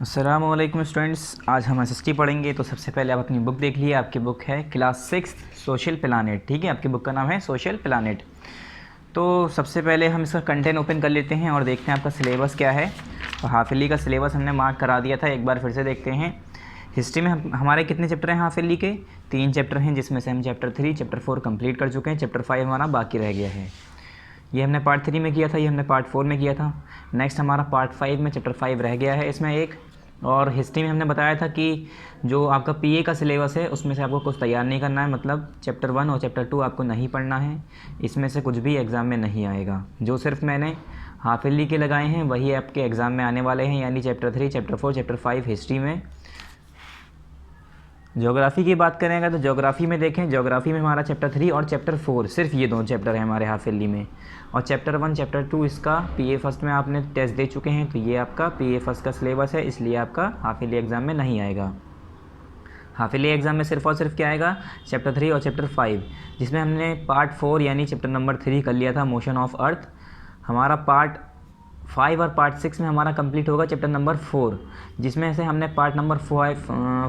अस्सलामुअलैकुम स्टूडेंट्स, आज हम एसएसटी पढ़ेंगे। तो सबसे पहले आप अपनी बुक देख लिए। आपकी बुक है क्लास 6 सोशल प्लानेट। ठीक है, आपकी बुक का नाम है सोशल प्लानेट। तो सबसे पहले हम इसका कंटेंट ओपन कर लेते हैं और देखते हैं आपका सिलेबस क्या है। तो हाफ ईयरली का सिलेबस हमने मार्क करा दिया था, एक बार फिर से देखते हैं। हिस्ट्री में हमारे कितने चैप्टर हैं हाफ ईयरली के? 3 चैप्टर हैं, जिसमें से हम चैप्टर 3 चैप्टर 4 कंप्लीट कर चुके हैं। चैप्टर 5 हमारा बाकी रह गया है। ये हमने पार्ट 3 में किया था, ये हमने पार्ट 4 में किया था। नेक्स्ट हमारा पार्ट 5 में चैप्टर 5 रह गया है इसमें एक। और हिस्ट्री में हमने बताया था कि जो आपका पीए का सिलेबस है उसमें से आपको कुछ तैयार नहीं करना है, मतलब चैप्टर 1 और चैप्टर 2 आपको नहीं पढ़ना है। इसमें से कुछ भी एग्ज़ाम में नहीं आएगा। जो सिर्फ मैंने हाफ ईयरली के लगाए हैं वही आपके एग्ज़ाम में आने वाले हैं, यानी चैप्टर 3 चैप्टर 4 चैप्टर 5 हिस्ट्री में। ज्योग्राफ़ी की बात करेंगे तो ज्योग्राफ़ी में देखें, ज्योग्राफ़ी में हमारा चैप्टर 3 और चैप्टर 4 सिर्फ ये 2 चैप्टर हैं हमारे हाफ ईयरली में। और चैप्टर 1 चैप्टर 2 इसका पीए फर्स्ट में आपने टेस्ट दे चुके हैं, तो ये आपका पीए फर्स्ट का सिलेबस है, इसलिए आपका हाफ ईयरली एग्ज़ाम में नहीं आएगा। हाफ ईयरली एग्ज़ाम में सिर्फ और सिर्फ क्या आएगा? चैप्टर 3 और चैप्टर 5, जिसमें हमने पार्ट 4 यानी चैप्टर नंबर 3 कर लिया था, मोशन ऑफ अर्थ। हमारा पार्ट 5 और पार्ट 6 में हमारा कंप्लीट होगा चैप्टर नंबर 4, जिसमें से हमने पार्ट नंबर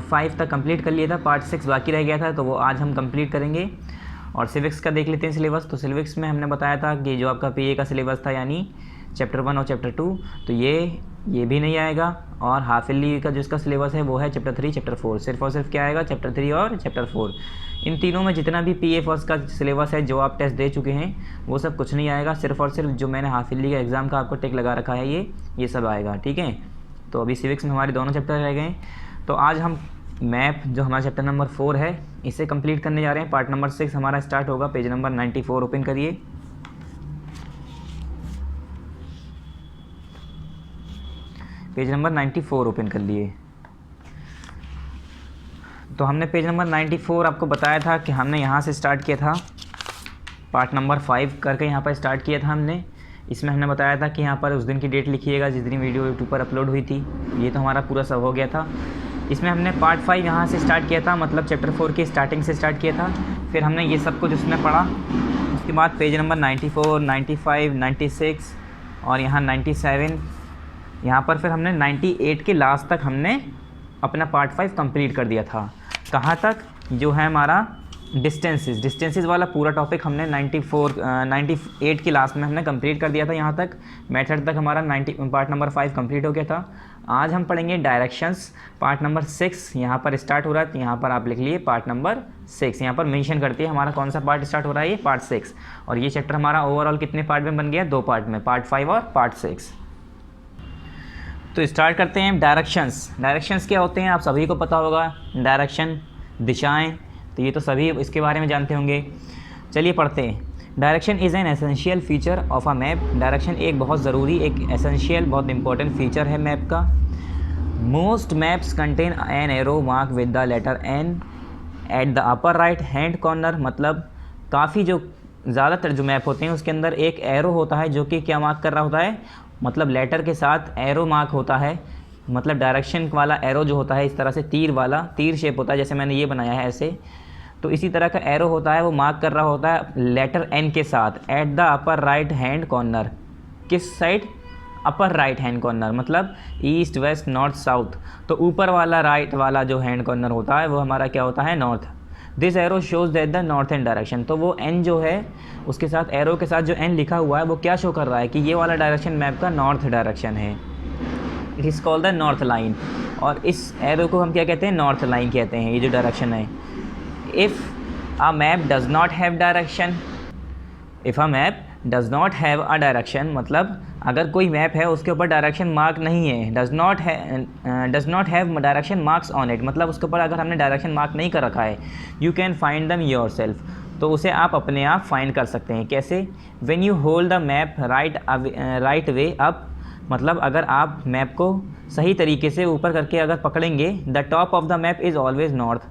5 तक कंप्लीट कर लिया था, पार्ट 6 बाकी रह गया था, तो वो आज हम कंप्लीट करेंगे। और सिविक्स का देख लेते हैं सिलेबस। तो सिविक्स में हमने बताया था कि जो आपका पीए का सिलेबस था यानी चैप्टर 1 और चैप्टर 2, तो ये भी नहीं आएगा। और हाफ ईयरली का जिसका सिलेबस है वो है चैप्टर 3 चैप्टर 4, सिर्फ और सिर्फ क्या आएगा? चैप्टर 3 और चैप्टर 4। इन तीनों में जितना भी पीए फर्स्ट का सिलेबस है जो आप टेस्ट दे चुके हैं वो सब कुछ नहीं आएगा, सिर्फ और सिर्फ जो मैंने हाफ ईयरली का एग्ज़ाम का आपको टिक लगा रखा है ये सब आएगा। ठीक है, तो अभी सिविक्स में हमारे दोनों चैप्टर रह गए। तो आज हम मैप जो हमारा चैप्टर नंबर 4 है इसे कंप्लीट करने जा रहे हैं। पार्ट नंबर 6 हमारा स्टार्ट होगा, पेज नंबर 94 ओपन करिए। पेज नंबर 94 ओपन कर लिए। तो हमने पेज नंबर 94 आपको बताया था कि हमने यहाँ से स्टार्ट किया था, पार्ट नंबर 5 करके यहाँ पर स्टार्ट किया था हमने। इसमें हमने बताया था कि यहाँ पर उस दिन की डेट लिखिएगा जिस दिन वीडियो यूट्यूब पर अपलोड हुई थी। ये तो हमारा पूरा सब हो गया था। इसमें हमने पार्ट 5 यहाँ से स्टार्ट किया था, मतलब चैप्टर 4 की स्टार्टिंग से स्टार्ट किया था। फिर हमने ये सब कुछ उसमें पढ़ा। उसके बाद पेज नंबर 94, 95, 96 और यहाँ 97, यहाँ पर फिर हमने 98 के लास्ट तक हमने अपना पार्ट 5 कंप्लीट कर दिया था। कहाँ तक? जो है हमारा डिस्टेंसेस वाला पूरा टॉपिक हमने 98 के लास्ट में हमने कंप्लीट कर दिया था। यहाँ तक मेथड तक हमारा पार्ट नंबर 5 कंप्लीट हो गया था। आज हम पढ़ेंगे डायरेक्शंस, पार्ट नंबर 6 यहाँ पर स्टार्ट हो रहा है। तो यहाँ पर आप लिख लिए पार्ट नंबर 6, यहाँ पर मेंशन करती है हमारा कौन सा पार्ट स्टार्ट हो रहा है, ये पार्ट 6। और ये चैप्टर हमारा ओवरऑल कितने पार्ट में बन गया? 2 पार्ट में, पार्ट 5 और पार्ट 6। तो स्टार्ट करते हैं डायरेक्शंस क्या होते हैं आप सभी को पता होगा। डायरेक्शन, दिशाएं, तो ये तो सभी इसके बारे में जानते होंगे। चलिए पढ़ते हैं। Direction is an essential feature of a map. Direction एक बहुत ज़रूरी, एक एसेंशियल, बहुत इंपॉर्टेंट फीचर है मैप का। Most maps contain an arrow mark with the letter N at the upper right hand corner. मतलब काफ़ी जो ज़्यादातर जो मैप होते हैं उसके अंदर एक एरो होता है जो कि क्या मार्क कर रहा होता है, मतलब लेटर के साथ एरो मार्क होता है। मतलब डायरेक्शन वाला एरो जो होता है इस तरह से तीर वाला, तीर शेप होता है, जैसे मैंने ये बनाया है ऐसे। तो इसी तरह का एरो होता है, वो मार्क कर रहा होता है लेटर एन के साथ at the upper right hand corner. किस side? Upper right hand corner, मतलब ईस्ट वेस्ट नॉर्थ साउथ। तो ऊपर वाला राइट वाला जो हैंड कॉर्नर होता है वो हमारा क्या होता है? North. This arrow shows that the north and direction. तो वो एन जो है उसके साथ एरो के साथ जो एन लिखा हुआ है वो क्या शो कर रहा है कि ये वाला डायरेक्शन मैप का नॉर्थ डायरेक्शन है। It is called the north line. और इस एरो को हम क्या कहते हैं? नॉर्थ लाइन कहते हैं, ये जो डायरेक्शन है। If a map does not have direction, if a map does not have a direction, मतलब अगर कोई मैप है उसके ऊपर डायरेक्शन मार्क नहीं है, does not have direction marks on it, मतलब उसके ऊपर अगर हमने डायरेक्शन मार्क नहीं कर रखा है, you can find them yourself. तो उसे आप अपने आप फाइंड कर सकते हैं। कैसे? When you hold the map right way up, मतलब अगर आप मैप को सही तरीके से ऊपर करके अगर पकड़ेंगे, the top of the map is always north.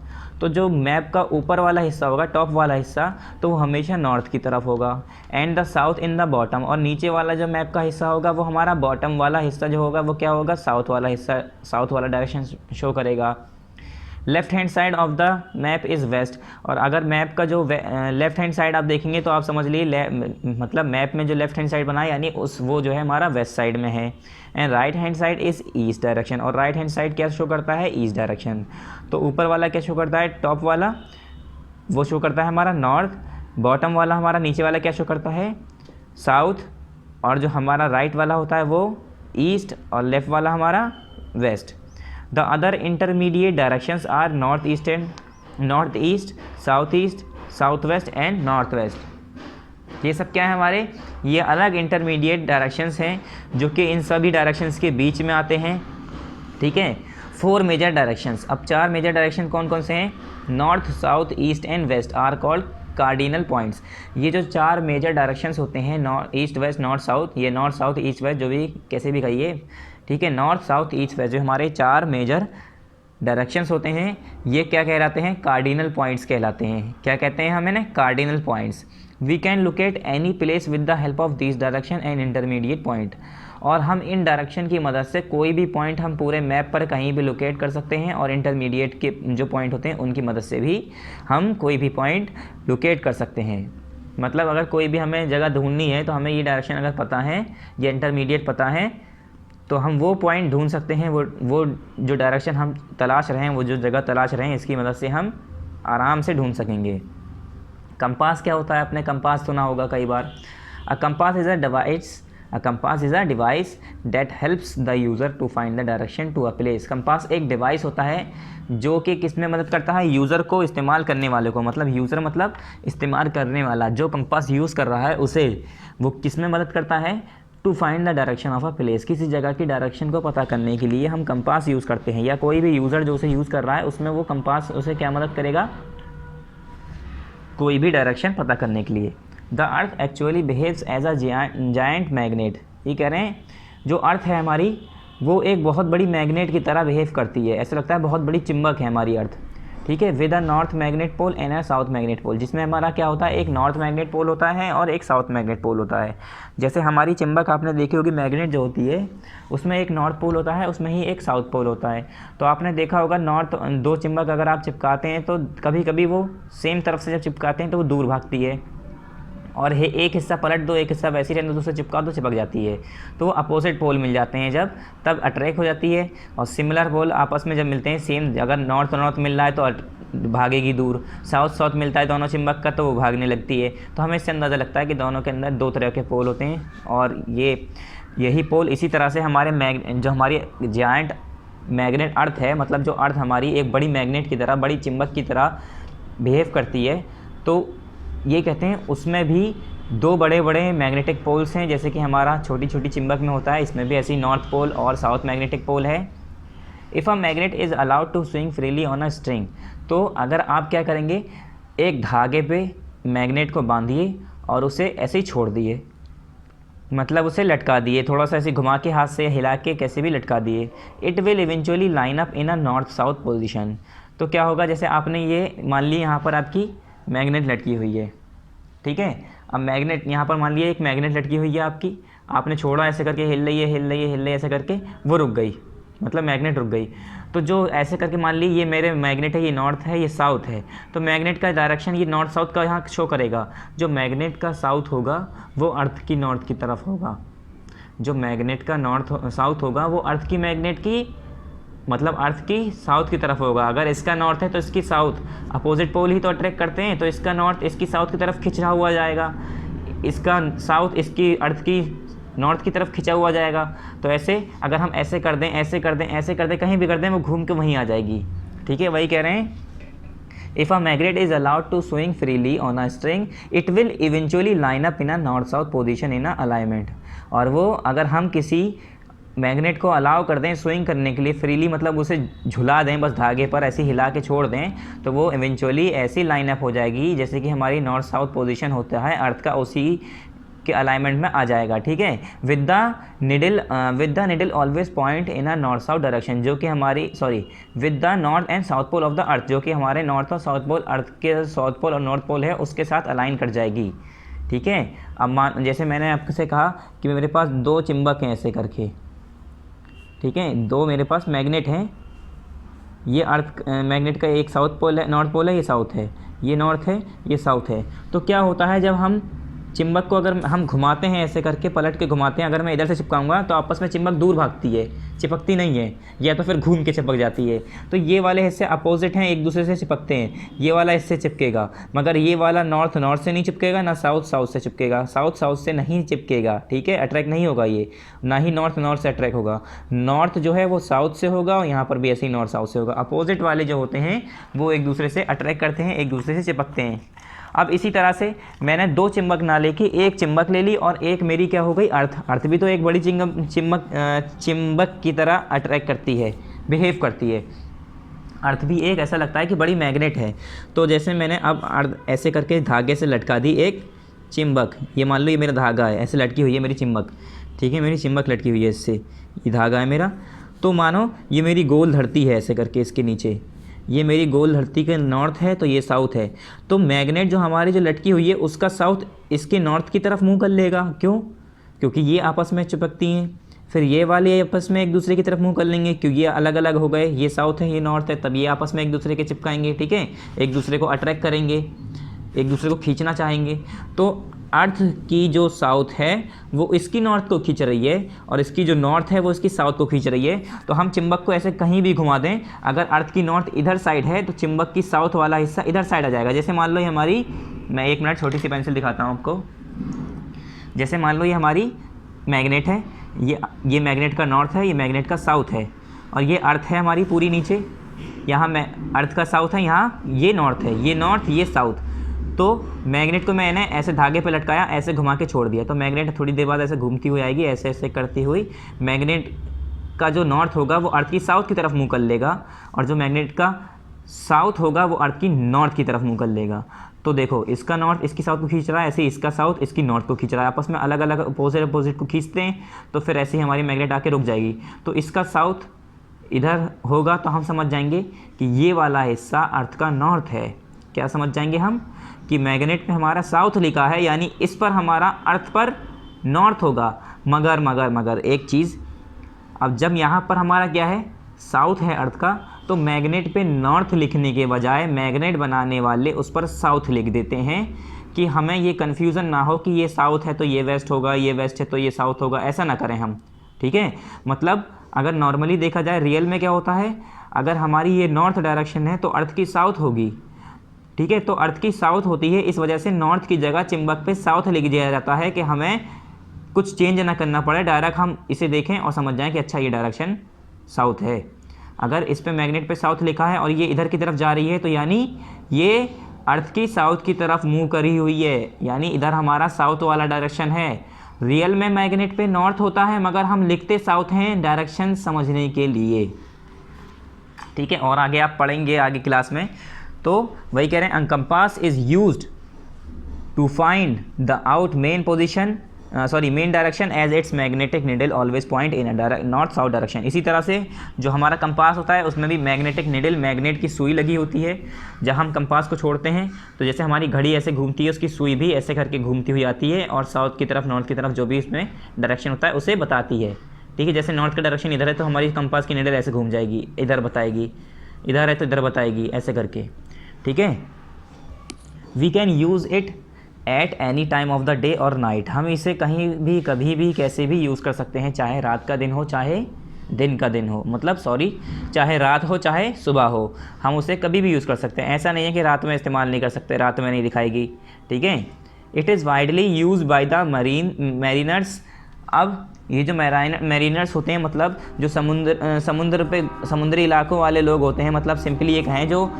तो जो मैप का ऊपर वाला हिस्सा होगा, टॉप वाला हिस्सा, तो वो हमेशा नॉर्थ की तरफ होगा। And the south in the bottom, और नीचे वाला जो मैप का हिस्सा होगा वो हमारा बॉटम वाला हिस्सा जो होगा वो क्या होगा? साउथ वाला हिस्सा, साउथ वाला डायरेक्शन शो करेगा। Left hand side of the map is west, और अगर मैप का जो लेफ्ट हैंड साइड आप देखेंगे तो आप समझ लिए मतलब मैप में जो लेफ्ट हैंड साइड बना है यानी उस वो जो है हमारा वेस्ट साइड में है। And right hand side is east direction, और राइट हैंड साइड क्या शो करता है, ईस्ट डायरेक्शन। तो ऊपर वाला क्या शो करता है, टॉप वाला वो शो करता है हमारा नॉर्थ, बॉटम वाला हमारा नीचे वाला क्या शो करता है, साउथ, और जो हमारा राइट वाला होता है वो ईस्ट, और लेफ़्ट वाला हमारा west. The other intermediate directions are north east, south west and north west. ये सब क्या है हमारे, ये अलग इंटरमीडिएट डायरेक्शंस हैं जो कि इन सभी डायरेक्शंस के बीच में आते हैं। ठीक है, 4 मेजर डायरेक्शंस। अब 4 मेजर डायरेक्शन कौन कौन से हैं, north, south, east and west are called cardinal points. ये जो 4 मेजर डायरेक्शंस होते हैं, north east west north south, ये नॉर्थ साउथ ईस्ट वेस्ट जो भी कैसे भी कहिए, ठीक है, नॉर्थ साउथ ईस्ट वेस्ट जो हमारे 4 मेजर डायरेक्शंस होते हैं, ये क्या कहलाते हैं, कार्डिनल पॉइंट्स कहलाते हैं। क्या कहते हैं हमें, cardinal points. We can locate any place with the help of this direction and intermediate point, और हम इन डायरेक्शन की मदद से कोई भी पॉइंट हम पूरे मैप पर कहीं भी लोकेट कर सकते हैं, और इंटरमीडिएट के जो पॉइंट होते हैं उनकी मदद से भी हम कोई भी पॉइंट लोकेट कर सकते हैं। मतलब अगर कोई भी हमें जगह ढूंढनी है तो हमें ये डायरेक्शन अगर पता है या इंटरमीडिएट पता है तो हम वो पॉइंट ढूंढ सकते हैं, वो जो डायरेक्शन हम तलाश रहे हैं, वो जो जगह तलाश रहे हैं, इसकी मदद से हम आराम से ढूंढ सकेंगे। कंपास क्या होता है, आपने कंपास सुना होगा कई बार। A compass is a device that helps the user to find the direction to a place. Compass एक डिवाइस होता है जो कि किस में मदद करता है, यूज़र को, इस्तेमाल करने वाले को, मतलब यूज़र मतलब इस्तेमाल करने वाला, जो कंपास यूज़ कर रहा है उसे वो किस में मदद करता है, to find the direction of a place. किसी जगह की डायरेक्शन को पता करने के लिए हम कंपास यूज़ करते हैं, या कोई भी यूज़र जो उसे यूज़ कर रहा है उसमें वो कंपास उसे क्या मदद करेगा, कोई भी डायरेक्शन पता करने के लिए। The earth actually behaves as a giant magnet. ये कह रहे हैं जो अर्थ है हमारी वो एक बहुत बड़ी मैग्नेट की तरह बिहेव करती है, ऐसा लगता है बहुत बड़ी चिंबक है हमारी अर्थ। ठीक है, with a north magnet pole and a south magnet pole, जिसमें हमारा क्या होता है, एक नॉर्थ मैग्नेट पोल होता है और एक साउथ मैग्नेट पोल होता है। जैसे हमारी चिंबक आपने देखी होगी, मैग्नेट जो होती है उसमें एक नॉर्थ पोल होता है, उसमें ही एक साउथ पोल होता है। तो आपने देखा होगा नॉर्थ, दो चिंबक अगर आप चिपकाते हैं तो कभी कभी वो सेम तरफ से जब चिपकाते हैं तो वो दूर भागती है, और एक हिस्सा पलट दो, एक हिस्सा वैसी रहने दो, दूसरे चिपका दो, चिपक जाती है। तो वो अपोजिट पोल मिल जाते हैं जब, तब अट्रैक्ट हो जाती है। और सिमिलर पोल आपस में जब मिलते हैं सेम, अगर नॉर्थ नॉर्थ मिल रहा है तो भागेगी दूर, साउथ साउथ मिलता है दोनों चिंबक का तो वो भागने लगती है। तो हमें इससे अंदाज़ा लगता है कि दोनों के अंदर 2 तरह के पोल होते हैं, और यही पोल इसी तरह से हमारे जो हमारी जायंट मैग्नेट अर्थ है, मतलब जो अर्थ हमारी एक बड़ी मैग्नेट की तरह, बड़ी चिंबक की तरह बिहेव करती है, तो ये कहते हैं उसमें भी 2 बड़े बड़े मैग्नेटिक पोल्स हैं, जैसे कि हमारा छोटी छोटी चिंबक में होता है, इसमें भी ऐसी नॉर्थ पोल और साउथ मैग्नेटिक पोल है। If a magnet is allowed to swing freely on a string, तो अगर आप क्या करेंगे, एक धागे पे मैग्नेट को बांधिए और उसे ऐसे ही छोड़ दिए, मतलब उसे लटका दिए, थोड़ा सा ऐसे घुमा के हाथ से हिला के कैसे भी लटका दिए। It will eventually line up in a north south position. तो क्या होगा, जैसे आपने ये मान ली यहाँ पर आपकी मैग्नेट लटकी हुई है, ठीक है। अब मैग्नेट यहाँ पर मान लिया एक मैग्नेट लटकी हुई है आपकी, आपने छोड़ा ऐसे करके, हिल रही है ऐसे करके, वो रुक गई, मतलब मैग्नेट रुक गई। तो जो ऐसे करके मान ली ये मेरे मैग्नेट है, ये नॉर्थ है, ये साउथ है, तो मैग्नेट का डायरेक्शन ये नॉर्थ साउथ का यहाँ शो करेगा। जो मैग्नेट का साउथ होगा वो अर्थ की नॉर्थ की तरफ होगा, जो मैग्नेट का नॉर्थ साउथ होगा वो अर्थ की मैग्नेट की, मतलब अर्थ की साउथ की तरफ होगा। अगर इसका नॉर्थ है तो इसकी साउथ, अपोजिट पोल ही तो अट्रैक्ट करते हैं, तो इसका नॉर्थ इसकी साउथ की तरफ खिंचा हुआ जाएगा, इसका साउथ इसकी अर्थ की नॉर्थ की तरफ खिंचा हुआ जाएगा। तो ऐसे अगर हम ऐसे कर दें, ऐसे कर दें, ऐसे कर दें, कहीं भी कर दें, वो घूम के वहीं आ जाएगी। ठीक है, वही कह रहे हैं, if a magnet is allowed to swing freely on a string it will eventually line up in a north south position in a alignment. और वो अगर हम किसी मैग्नेट को अलाउ कर दें स्विंग करने के लिए फ्रीली, मतलब उसे झुला दें बस धागे पर, ऐसे हिला के छोड़ दें, तो वो इवेंचुअली ऐसी लाइन अप हो जाएगी जैसे कि हमारी नॉर्थ साउथ पोजीशन होता है अर्थ का, उसी के अलाइनमेंट में आ जाएगा। ठीक है, with the needle always point in a north south direction, जो कि हमारी with the north and south pole of the earth, जो कि हमारे नॉर्थ और साउथ पोल, अर्थ के साउथ पोल और नॉर्थ पोल है उसके साथ अलाइन कर जाएगी। ठीक है, अब जैसे मैंने आपसे कहा कि मेरे पास 2 चिंबक हैं ऐसे करके, ठीक है, 2 मेरे पास मैग्नेट हैं, ये अर्थ मैग्नेट का एक साउथ पोल है, नॉर्थ पोल है, ये साउथ है, ये नॉर्थ है, ये साउथ है। तो क्या होता है जब हम चिम्बक को अगर हम घुमाते हैं ऐसे करके पलट के घुमाते हैं, अगर मैं इधर से चिपकाऊंगा तो आपस में चिम्बक दूर भागती है, चिपकती नहीं है, या तो फिर घूम के चिपक जाती है। तो ये वाले हिस्से अपोजिट हैं, एक दूसरे से चिपकते हैं। ये वाला इससे चिपकेगा, मगर ये वाला नॉर्थ नॉर्थ से नहीं चिपकेगा, ना साउथ साउथ से चिपकेगा, साउथ साउथ से नहीं चिपकेगा, ठीक है, अट्रैक्ट नहीं होगा ये, ना ही नॉर्थ नॉर्थ से अट्रैक्ट होगा। नॉर्थ जो है वो साउथ से होगा, और यहाँ पर भी ऐसे ही नॉर्थ साउथ से होगा। अपोजिट वाले जो होते हैं वो एक दूसरे से अट्रैक्ट करते हैं, एक दूसरे से चिपकते हैं। अब इसी तरह से मैंने दो चिम्बक ना लेके एक चिम्बक ले ली, और एक मेरी क्या हो गई, अर्थ। अर्थ भी तो एक बड़ी चिम्बक की तरह अट्रैक्ट करती है, बिहेव करती है। अर्थ भी एक ऐसा लगता है कि बड़ी मैग्नेट है। तो जैसे मैंने अब अर्थ ऐसे करके धागे से लटका दी एक चिम्बक, ये मान लो ये मेरा धागा है, ऐसे लटकी हुई है मेरी चिम्बक, ठीक है, मेरी चिम्बक लटकी हुई है इससे, ये धागा है मेरा। तो मानो ये मेरी गोल धरती है, ऐसे करके इसके नीचे ये मेरी गोल धरती के नॉर्थ है, तो ये साउथ है। तो मैग्नेट जो हमारी जो लटकी हुई है उसका साउथ इसके नॉर्थ की तरफ मुंह कर लेगा। क्यों? क्योंकि ये आपस में चिपकती हैं। फिर ये वाले आपस में एक दूसरे की तरफ मुंह कर लेंगे, क्योंकि ये अलग अलग हो गए, ये साउथ है, ये नॉर्थ है, तब ये आपस में एक दूसरे के चिपकाएंगे, ठीक है, एक दूसरे को अट्रैक्ट करेंगे, एक दूसरे को खींचना चाहेंगे। तो अर्थ की जो साउथ है वो इसकी नॉर्थ को खींच रही है, और इसकी जो नॉर्थ है वो इसकी साउथ को खींच रही है। तो हम चिम्बक को ऐसे कहीं भी घुमा दें, अगर अर्थ की नॉर्थ इधर साइड है तो चिम्बक की साउथ वाला हिस्सा इधर साइड आ जाएगा। जैसे मान लो ये हमारी, मैं एक मिनट छोटी सी पेंसिल दिखाता हूँ आपको। जैसे मान लो ये हमारी मैग्नेट है, ये मैग्नेट का नॉर्थ है, ये मैग्नेट का साउथ है, और ये अर्थ है हमारी पूरी नीचे। यहाँ मैं अर्थ का साउथ है, यहाँ ये नॉर्थ है, ये नॉर्थ, ये साउथ। तो मैग्नेट को मैंने ऐसे धागे पे लटकाया, ऐसे घुमा के छोड़ दिया, तो मैग्नेट थोड़ी देर बाद ऐसे घूमती हुई आएगी, ऐसे ऐसे करती हुई। मैग्नेट का जो नॉर्थ होगा वो अर्थ की साउथ की तरफ मुंह कर लेगा, और जो मैग्नेट का साउथ होगा वो अर्थ की नॉर्थ की तरफ मुंह कर लेगा। तो देखो, इसका नॉर्थ इसकी साउथ को खींच रहा है, ऐसे इसका साउथ इसकी नॉर्थ को खींच रहा है, आपस में अलग अलग अपोजिट को खींचते हैं, तो फिर ऐसे ही हमारी मैग्नेट आके रुक जाएगी। तो इसका साउथ इधर होगा, तो हम समझ जाएंगे कि ये वाला हिस्सा अर्थ का नॉर्थ है। क्या समझ जाएंगे हम? कि मैग्नेट पे हमारा साउथ लिखा है, यानी इस पर हमारा अर्थ पर नॉर्थ होगा। मगर एक चीज़, अब जब यहाँ पर हमारा क्या है, साउथ है अर्थ का, तो मैग्नेट पे नॉर्थ लिखने के बजाय मैग्नेट बनाने वाले उस पर साउथ लिख देते हैं, कि हमें ये कन्फ्यूज़न ना हो कि ये साउथ है तो ये वेस्ट होगा, ये वेस्ट है तो ये साउथ होगा, ऐसा ना करें हम, ठीक है। मतलब अगर नॉर्मली देखा जाए, रियल में क्या होता है, अगर हमारी ये नॉर्थ डायरेक्शन है तो अर्थ की साउथ होगी, ठीक है। तो अर्थ की साउथ होती है, इस वजह से नॉर्थ की जगह चिम्बक पे साउथ लिख दिया जाता है, कि हमें कुछ चेंज ना करना पड़े, डायरेक्ट हम इसे देखें और समझ जाएं कि अच्छा ये डायरेक्शन साउथ है। अगर इस पे मैग्नेट पे साउथ लिखा है और ये इधर की तरफ जा रही है, तो यानी ये अर्थ की साउथ की तरफ मूव करी हुई है, यानी इधर हमारा साउथ वाला डायरेक्शन है। रियल में मैग्नेट पे नॉर्थ होता है, मगर हम लिखते साउथ हैं डायरेक्शन समझने के लिए, ठीक है। और आगे आप पढ़ेंगे आगे क्लास में, तो वही कह रहे हैं, compass is used to find the out main position main direction as its magnetic needle always point in north south direction. इसी तरह से जो हमारा कंपास होता है उसमें भी मैग्नेटिक निडल, मैग्नेट की सुई लगी होती है। जब हम कंपास को छोड़ते हैं तो जैसे हमारी घड़ी ऐसे घूमती है, उसकी सुई भी ऐसे करके घूमती हुई आती है, और साउथ की तरफ नॉर्थ की तरफ जो भी इसमें डायरेक्शन होता है उसे बताती है, ठीक है। जैसे नॉर्थ का डायरेक्शन इधर है तो हमारी कंपास की निडल ऐसे घूम जाएगी, इधर बताएगी, इधर है तो इधर बताएगी, ऐसे करके, ठीक है। We can use it at any time of the day और नाइट। हम इसे कहीं भी, कभी भी, कैसे भी यूज़ कर सकते हैं, चाहे रात का दिन हो, चाहे दिन का दिन हो, चाहे रात हो, चाहे सुबह हो, हम उसे कभी भी यूज़ कर सकते हैं। ऐसा नहीं है कि रात में इस्तेमाल नहीं कर सकते, रात में नहीं दिखाएगी, ठीक है। It is widely use by the mariners. अब ये जो मैरिनर्स होते हैं, मतलब जो समुद्री इलाकों वाले लोग होते हैं, मतलब सिंपली ये कहें, जो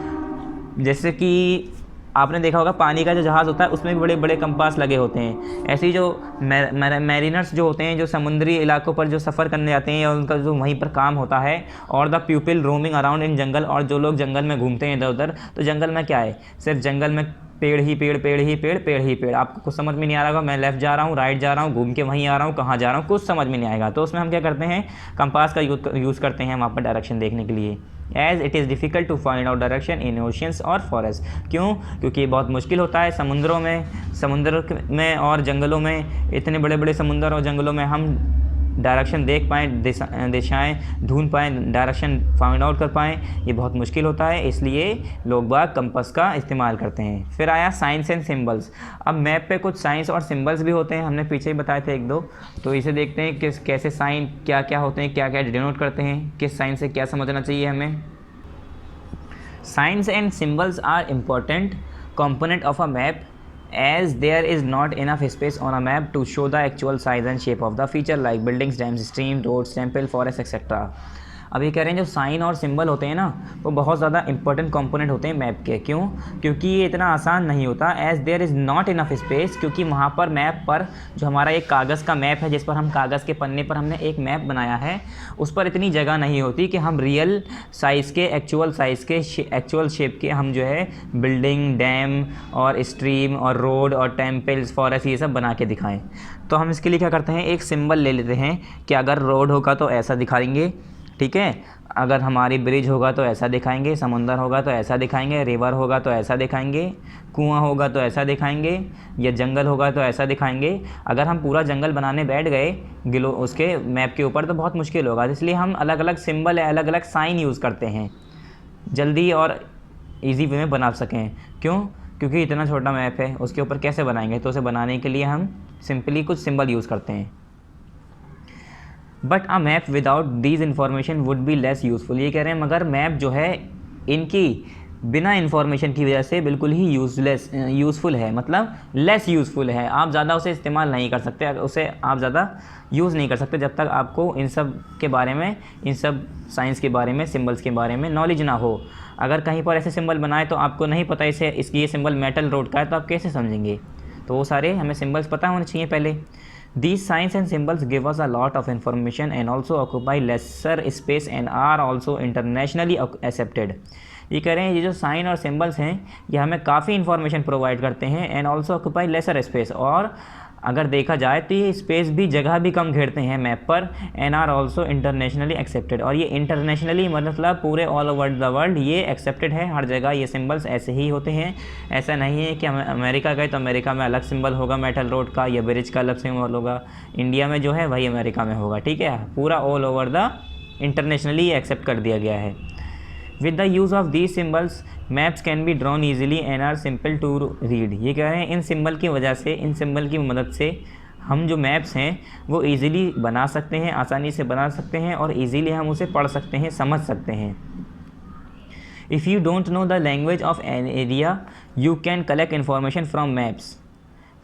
जैसे कि आपने देखा होगा पानी का जो जहाज़ होता है उसमें भी बड़े बड़े कंपास लगे होते हैं। ऐसे ही जो मैरिनर्स जो होते हैं, जो समुद्री इलाकों पर जो सफ़र करने जाते हैं, या उनका जो वहीं पर काम होता है, और the people roaming around in jungle, और जो लोग जंगल में घूमते हैं इधर उधर, तो जंगल में क्या है, सिर्फ जंगल में पेड़ ही पेड़, पेड़ ही पेड़, पेड़ ही पेड़। आपको कुछ समझ में नहीं आ रहा होगा, मैं लेफ़्ट जा रहा हूँ, राइट जा रहा हूँ, घूम के वहीं आ रहा हूँ, कहाँ जा रहा हूँ, कुछ समझ में नहीं आएगा। तो उसमें हम क्या करते हैं, कंपास का यूज़ करते हैं वहाँ पर डायरेक्शन देखने के लिए। As it is difficult to find out direction in oceans और फॉरेस्ट। क्यों? क्योंकि ये बहुत मुश्किल होता है समुद्र में और जंगलों में, इतने बड़े बड़े समुद्र और जंगलों में हम डायरेक्शन देख पाएँ, दिशाएं ढूंढ पाएँ, डायरेक्शन फाइंड आउट कर पाएँ, ये बहुत मुश्किल होता है, इसलिए लोग बाग कंपास का इस्तेमाल करते हैं। फिर आया साइंस एंड सिंबल्स। अब मैप पे कुछ साइंस और सिंबल्स भी होते हैं, हमने पीछे ही बताए थे एक दो, तो इसे देखते हैं किस कैसे साइन क्या क्या होते हैं, क्या क्या डिनोट करते हैं, किस साइन से क्या समझना चाहिए हमें। Science and symbols are important component of a map as there is not enough space on a map to show the actual size and shape of the feature like buildings, dams, stream, roads, temple, forest etc. अब ये कह रहे हैं जो sign और symbol होते हैं ना वो बहुत ज़्यादा इंपॉर्टेंट कंपोनेंट होते हैं मैप के। क्यों? क्योंकि ये इतना आसान नहीं होता as there is not enough space, क्योंकि वहाँ पर मैप पर जो हमारा एक कागज़ का मैप है जिस पर हम कागज़ के पन्ने पर हमने एक मैप बनाया है उस पर इतनी जगह नहीं होती कि हम रियल साइज़ के एक्चुअल साइज़ के एक्चुअल शेप के हम जो है बिल्डिंग, डैम और स्ट्रीम और रोड और टेम्पल्स, फॉरेस्ट ये सब बना के दिखाएँ। तो हम इसके लिए क्या करते हैं, एक सिंबल ले लेते हैं कि अगर रोड होगा तो ऐसा दिखाएंगे, ठीक है, अगर हमारी ब्रिज होगा तो ऐसा दिखाएंगे, समुंदर होगा तो ऐसा दिखाएंगे, रिवर होगा तो ऐसा दिखाएंगे, कुआं होगा तो ऐसा दिखाएंगे, या जंगल होगा तो ऐसा दिखाएंगे। अगर हम पूरा जंगल बनाने बैठ गए उसके मैप के ऊपर तो बहुत मुश्किल होगा, इसलिए हम अलग अलग सिंबल या अलग अलग साइन यूज़ करते हैं जल्दी और ईजी वे में बना सकें। क्यों? क्योंकि इतना छोटा मैप है उसके ऊपर कैसे बनाएंगे, तो उसे बनाने के लिए हम सिंपली कुछ सिंबल यूज़ करते हैं। But a map without these information would be less useful. ये कह रहे हैं मगर मैप जो है इनकी बिना इन्फॉर्मेशन की वजह से बिल्कुल ही यूज़फुल है, मतलब लेस यूज़फुल है। आप ज़्यादा उसे इस्तेमाल नहीं कर सकते, उसे आप ज़्यादा यूज़ नहीं कर सकते जब तक आपको इन सब के बारे में, इन सब साइंस के बारे में, सिंबल्स के बारे में नॉलेज ना हो। अगर कहीं पर ऐसे सिंबल बनाए तो आपको नहीं पता इसकी ये सिंबल मेटल रोड का है तो आप कैसे समझेंगे? तो वो सारे हमें सिंबल्स पता होने चाहिए पहले। These signs and symbols give us a lot of information and also occupy lesser space and are also internationally accepted। ये कह रहे हैं ये जो साइन और सिंबल्स हैं ये हमें काफ़ी इन्फॉर्मेशन प्रोवाइड करते हैं and also occupy lesser space, और अगर देखा जाए तो ये स्पेस भी, जगह भी कम घेरते हैं मैप पर, and are also internationally accepted. और ये इंटरनेशनली मतलब पूरे ऑल ओवर द वर्ल्ड ये एक्सेप्टेड है, हर जगह ये सिंबल्स ऐसे ही होते हैं। ऐसा नहीं है कि हम अमेरिका गए तो अमेरिका में अलग सिंबल होगा मेटल रोड का या ब्रिज का अलग सिंबल होगा, इंडिया में जो है वही अमेरिका में होगा, ठीक है। पूरा all over the internationally accept कर दिया गया है। With the use of these symbols, maps can be drawn easily and are simple to read। ये कह रहे हैं इन सिंबल की वजह से, इन सिंबल की मदद से हम जो मैप्स हैं वो इजीली बना सकते हैं, आसानी से बना सकते हैं और इजीली हम उसे पढ़ सकते हैं, समझ सकते हैं। If you don't know the language of an area, you can collect information from maps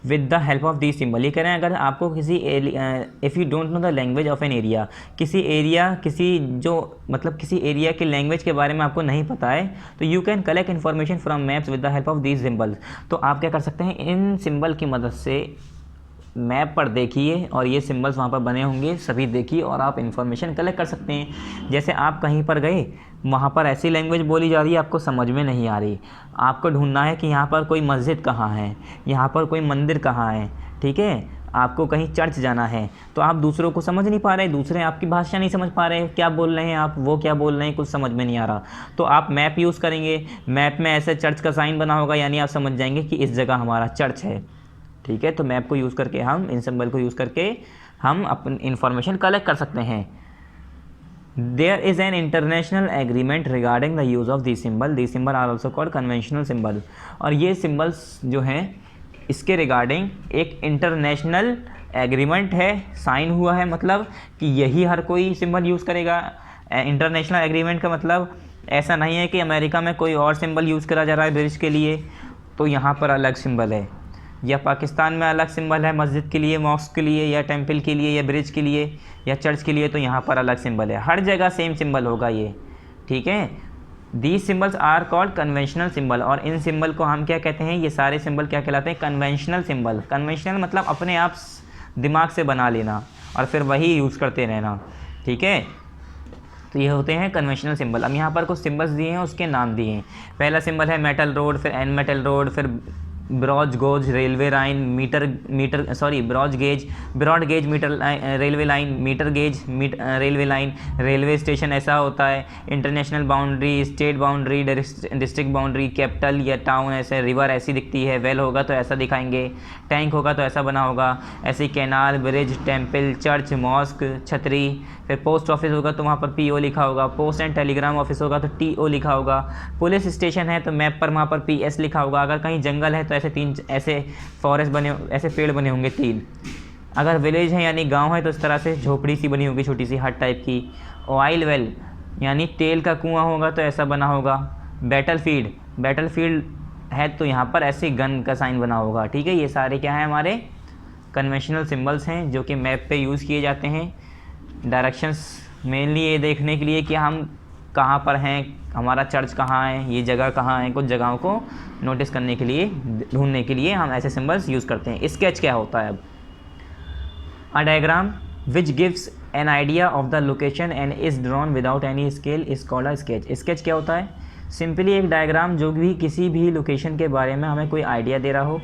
with the help of the symbol. ये कह रहे हैं अगर आपको किसी if you don't know the language of an area, किसी एरिया, किसी area के लैंग्वेज के बारे में आपको नहीं पता है तो you can collect information from maps with the help of these symbols. तो आप क्या कर सकते हैं, इन सिंबल की मदद से मैप पर देखिए और ये सिंबल्स वहाँ पर बने होंगे, सभी देखिए और आप इन्फॉर्मेशन कलेक्ट कर सकते हैं। जैसे आप कहीं पर गए, वहाँ पर ऐसी लैंग्वेज बोली जा रही है आपको समझ में नहीं आ रही, आपको ढूंढना है कि यहाँ पर कोई मस्जिद कहाँ है, यहाँ पर कोई मंदिर कहाँ है, ठीक है, आपको कहीं चर्च जाना है, तो आप दूसरों को समझ नहीं पा रहे, दूसरे आपकी भाषा नहीं समझ पा रहे, क्या बोल रहे हैं आप, वो क्या बोल रहे हैं, कुछ समझ में नहीं आ रहा, तो आप मैप यूज़ करेंगे, मैप में ऐसे चर्च का साइन बना होगा, यानी आप समझ जाएंगे कि इस जगह हमारा चर्च है, ठीक है। तो मैप को यूज़ करके हम, इन सिंबल को यूज़ करके हम अपनी इन्फॉर्मेशन कलेक्ट कर सकते हैं। There is an international agreement regarding the use of this symbol, this symbol are also called conventional symbol. और ये सिंबल्स जो हैं इसके रिगार्डिंग एक इंटरनेशनल एग्रीमेंट है, साइन हुआ है, मतलब कि यही हर कोई सिंबल यूज़ करेगा। इंटरनेशनल एग्रीमेंट का मतलब ऐसा नहीं है कि अमेरिका में कोई और सिंबल यूज़ करा जा रहा है ब्रिज के लिए तो यहाँ पर अलग सिंबल है, या पाकिस्तान में अलग सिंबल है मस्जिद के लिए, मॉस्क के लिए, या टेंपल के लिए, या ब्रिज के लिए, या चर्च के लिए, तो यहाँ पर अलग सिंबल है। हर जगह सेम सिंबल होगा ये, ठीक है। These symbols are called conventional symbol. और इन सिंबल को हम क्या कहते हैं, ये सारे सिंबल क्या कहलाते हैं, कन्वेंशनल सिंबल। कन्वेंशनल मतलब अपने आप दिमाग से बना लेना और फिर वही यूज़ करते रहना, ठीक है। तो ये होते हैं कन्वेंशनल सिंबल। अब यहाँ पर कुछ सिंबल्स दिए हैं, उसके नाम दिए हैं। पहला सिंबल है मेटल रोड, फिर एन मेटल रोड, फिर broad gauge railway line broad gauge metre railway line, metre gauge railway line, railway station ऐसा होता है, international boundary, state boundary, district boundary, capital या टाउन ऐसे, रिवर ऐसी दिखती है, वेल होगा तो ऐसा दिखाएंगे, टैंक होगा तो ऐसा बना होगा, ऐसे canal, bridge, temple, church, mosque, छतरी। फिर पोस्ट ऑफिस होगा तो वहाँ पर PO लिखा होगा, पोस्ट एंड टेलीग्राम ऑफिस होगा तो TO लिखा होगा, पुलिस स्टेशन है तो मैप पर वहाँ पर PS लिखा होगा, अगर कहीं जंगल है तो ऐसे फॉरेस्ट बने, ऐसे पेड़ बने होंगे 3, अगर विलेज है यानी गांव है तो इस तरह से झोपड़ी सी बनी होगी, छोटी सी हट टाइप की। ऑयल वेल यानी तेल का कुआं होगा तो ऐसा बना होगा। बैटलफील्ड है तो यहाँ पर ऐसे गन का साइन बना होगा। ठीक है, ये सारे क्या है हमारे कन्वेंशनल सिंबल्स हैं जो कि मैप पे यूज़ किए जाते हैं डायरेक्शंस मेनली ये देखने के लिए कि हम कहाँ पर हैं, हमारा चर्च कहाँ है, ये जगह कहाँ है, कुछ जगहों को नोटिस करने के लिए, ढूंढने के लिए हम ऐसे सिंबल्स यूज़ करते हैं। स्केच क्या होता है? अब a diagram which gives an idea of the location and is drawn without any scale is called a sketch. Sketch क्या होता है? सिंपली एक डायग्राम जो भी किसी भी लोकेशन के बारे में हमें कोई आइडिया दे रहा हो,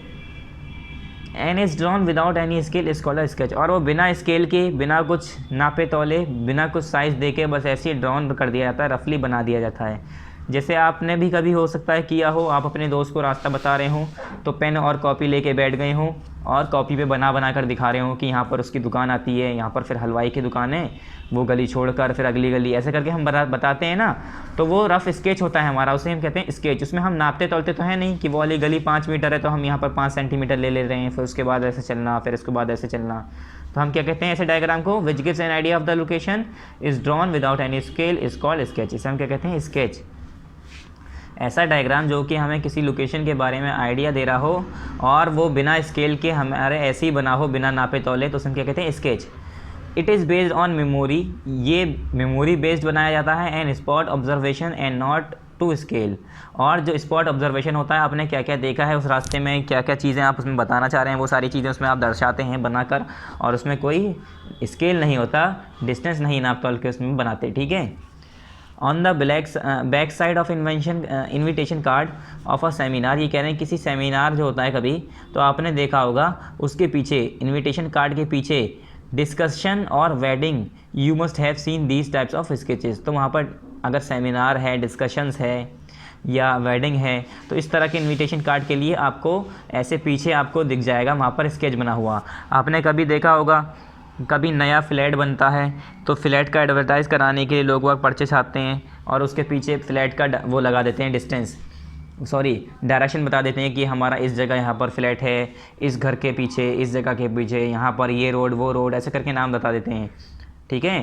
and is drawn without any scale is called a sketch, और वो बिना स्केल के, बिना कुछ नापे तोले, बिना कुछ साइज़ दे के बस ऐसे ही ड्रॉन कर दिया जाता है, रफली बना दिया जाता है। जैसे आपने भी कभी हो सकता है किया हो, आप अपने दोस्त को रास्ता बता रहे हो तो पेन और कॉपी लेके बैठ गए हो और कॉपी पे बना कर दिखा रहे हो कि यहाँ पर उसकी दुकान आती है, यहाँ पर फिर हलवाई की दुकान है, वो गली छोड़कर फिर अगली गली, ऐसे करके हम बताते हैं ना, तो वो रफ़ स्केच होता है हमारा, उसे हम कहते हैं स्केच। उसमें हम नापते तोलते तो है नहीं कि वो वाली गली 5 मीटर है तो हम यहाँ पर 5 सेंटीमीटर ले रहे हैं, फिर उसके बाद ऐसे चलना, फिर उसके बाद ऐसे चलना। तो हम क्या कहते हैं ऐसे डायग्राम को? विच gives an idea of the location is drawn without any scale is called sketch. इसे हम क्या कहते हैं? स्केच। ऐसा डायग्राम जो कि हमें किसी लोकेशन के बारे में आइडिया दे रहा हो और वो बिना स्केल के हमारे ऐसे ही बना हो, बिना नापे तोले, तो हम क्या कहते हैं? Sketch. It is based on memory, ये मेमोरी बेस्ड बनाया जाता है, and spot observation and not to scale. और जो स्पॉट ऑब्जर्वेशन होता है, आपने क्या क्या देखा है उस रास्ते में, क्या क्या चीज़ें आप उसमें बताना चाह रहे हैं, वो सारी चीज़ें उसमें आप दर्शाते हैं बनाकर, और उसमें कोई स्केल नहीं होता, डिस्टेंस नहीं नाप तोल के उसमें बनाते। ठीक है। On the back side of invitation card of a seminar, ये कह रहे हैं किसी सेमिनार जो होता है कभी, तो आपने देखा होगा उसके पीछे, इन्विटेशन कार्ड के पीछे डिस्कशन और wedding, you must have seen these types of sketches. तो वहाँ पर अगर सेमिनार है, डिस्कशंस है या वेडिंग है, तो इस तरह के इनविटेशन कार्ड के लिए आपको ऐसे पीछे आपको दिख जाएगा वहाँ पर स्केच बना हुआ। आपने कभी देखा होगा, कभी नया फ्लैट बनता है तो फ्लैट का एडवर्टाइज़ कराने के लिए लोग वह पर्चे छापते हैं और उसके पीछे फ्लैट का वो लगा देते हैं, डायरेक्शन बता देते हैं कि हमारा इस जगह यहाँ पर फ्लैट है, इस घर के पीछे, इस जगह के पीछे, यहाँ पर ये रोड, वो रोड, ऐसे करके नाम बता देते हैं। ठीक है।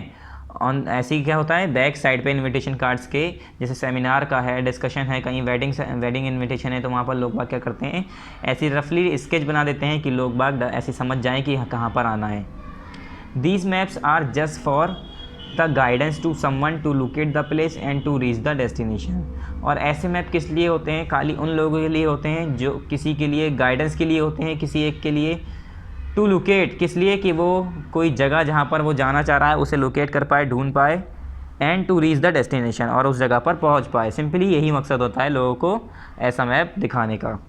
ऐसे ही क्या होता है बैक साइड पे इनविटेशन कार्ड्स के, जैसे सेमिनार का है, डिस्कशन है, कहीं वेडिंग इनविटेशन है, तो वहाँ पर लोग बाग क्या करते हैं, ऐसी रफली स्केच बना देते हैं कि लोग बाग ऐसे समझ जाएँ कि कहाँ पर आना है। These maps are just for the guidance to someone to locate the place and to reach the destination। और ऐसे मैप किस लिए होते हैं? खाली उन लोगों के लिए होते हैं जो किसी के लिए गाइडेंस के लिए होते हैं, किसी एक के लिए। टू लोकेट किस लिए? कि वो कोई जगह जहाँ पर वो जाना चाह रहा है उसे लोकेट कर पाए, ढूंढ पाए, and to reach the destination, और उस जगह पर पहुँच पाए। सिंपली यही मकसद होता है लोगों को ऐसा मैप दिखाने का।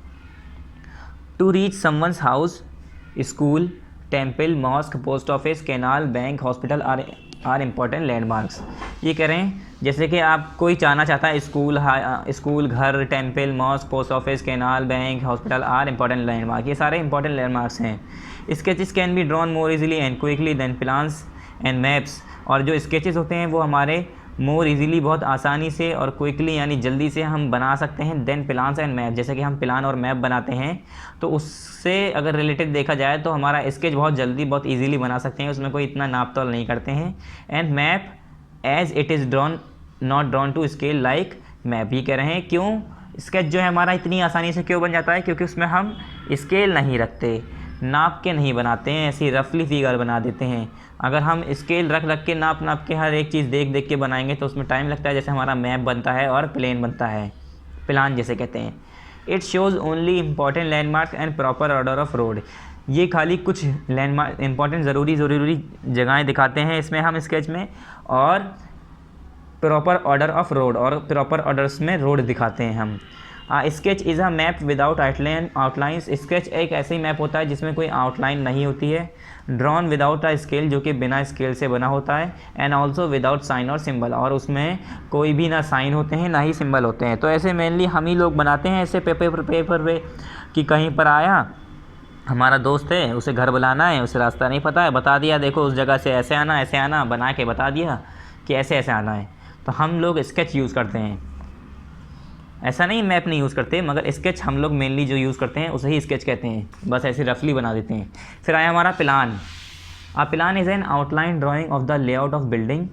To reach someone's house, school, temple, mosque, post office, canal, bank, hospital are important landmarks. ये कह रहे हैं जैसे कि आप कोई जाना चाहता है, स्कूल, घर, temple, mosque, post office, canal, bank, hospital are important landmark. ये सारे इंपॉर्टेंट लैंडमार्क्स हैं। Sketches can be drawn more easily and quickly than plans and maps. और जो स्केचेस होते हैं वो हमारे मोर इजीली, बहुत आसानी से, और क्विकली यानी जल्दी से हम बना सकते हैं देन प्लान्स एंड मैप। जैसे कि हम प्लान और मैप बनाते हैं तो उससे अगर रिलेटेड देखा जाए तो हमारा स्केच बहुत जल्दी, बहुत इजीली बना सकते हैं, उसमें कोई इतना नाप तोल नहीं करते हैं। And map as it is drawn not drawn to scale like map. ये कह रहे हैं क्यों स्केच जो है हमारा इतनी आसानी से क्यों बन जाता है? क्योंकि उसमें हम स्केल नहीं रखते, नाप के नहीं बनाते हैं, ऐसी रफली फिगर बना देते हैं। अगर हम स्केल रख के नाप के हर एक चीज़ देख के बनाएंगे तो उसमें टाइम लगता है, जैसे हमारा मैप बनता है और प्लेन बनता है, प्लान जैसे कहते हैं। It shows only important landmarks and proper order of road. ये खाली कुछ लैंडमार्क इंपॉर्टेंट ज़रूरी जगहें दिखाते हैं इसमें हम स्केच में, और प्रॉपर ऑर्डर ऑफ रोड, और प्रॉपर ऑर्डर्स में रोड दिखाते हैं हम। Sketch is a map without outlines. Sketch एक ऐसे ही मैप होता है जिसमें कोई आउटलाइन नहीं होती है। ड्रॉन विदाउट अ स्केल, जो कि बिना स्केल से बना होता है। एंड ऑल्सो विदाउट साइन और सिंबल, और उसमें कोई भी ना साइन होते हैं ना ही सिंबल होते हैं। तो ऐसे मेनली हम ही लोग बनाते हैं ऐसे पेपर पे कि कहीं पर आया हमारा दोस्त है, उसे घर बुलाना है, उसे रास्ता नहीं पता है, बता दिया देखो उस जगह से ऐसे आना, बना के बता दिया कि ऐसे ऐसे आना है। तो हम लोग स्केच यूज़ करते हैं, ऐसा नहीं मैप नहीं यूज़ करते, मगर स्केच हम लोग मेनली जो यूज़ करते हैं उसे ही स्केच कहते हैं, बस ऐसे रफली बना देते हैं। फिर आया हमारा plan. A plan is an outline drawing of the layout of building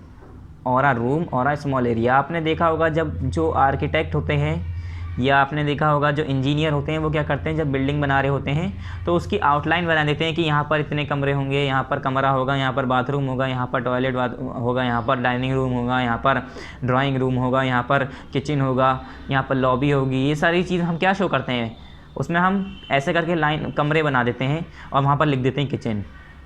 और अ रूम और अ स्मॉल एरिया। आपने देखा होगा जब जो आर्किटेक्ट होते हैं या आपने देखा होगा जो इंजीनियर होते हैं वो क्या करते हैं, जब बिल्डिंग बना रहे होते हैं तो उसकी आउटलाइन बना देते हैं कि यहाँ पर इतने कमरे होंगे, यहाँ पर कमरा होगा, यहाँ पर बाथरूम होगा, यहाँ पर टॉयलेट होगा, यहाँ पर डाइनिंग रूम होगा, यहाँ पर ड्राइंग रूम होगा, यहाँ पर किचन होगा, यहाँ पर लॉबी होगी। ये सारी चीज़ हम क्या शो करते हैं उसमें, हम ऐसे करके लाइन कमरे बना देते हैं और वहाँ पर लिख देते हैं किचन,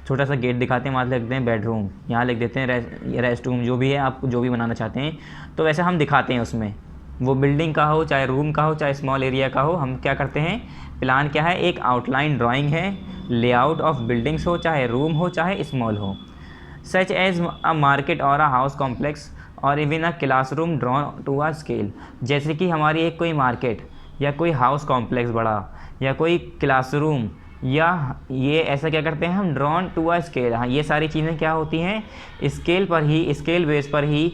छोटा सा गेट दिखाते हैं, वहाँ लिख देते हैं बेडरूम, यहाँ लिख देते हैं रेस्ट रूम, जो भी है आप जो भी बनाना चाहते हैं। तो वैसे हम दिखाते हैं उसमें, वो बिल्डिंग का हो, चाहे रूम का हो, चाहे स्मॉल एरिया का हो, हम क्या करते हैं, प्लान क्या है, एक आउटलाइन ड्राइंग है, लेआउट ऑफ बिल्डिंग्स हो, चाहे रूम हो चाहे स्मॉल हो, सच एज अ मार्केट और अ हाउस कॉम्प्लेक्स और even a classroom drawn to a scale. जैसे कि हमारी एक कोई मार्केट या कोई हाउस कॉम्प्लेक्स बड़ा या कोई क्लासरूम, या ये ऐसा क्या करते हैं हम, ड्रॉन टू अ स्केल। हाँ, ये सारी चीज़ें क्या होती हैं, स्केल पर ही, स्केल बेस पर ही,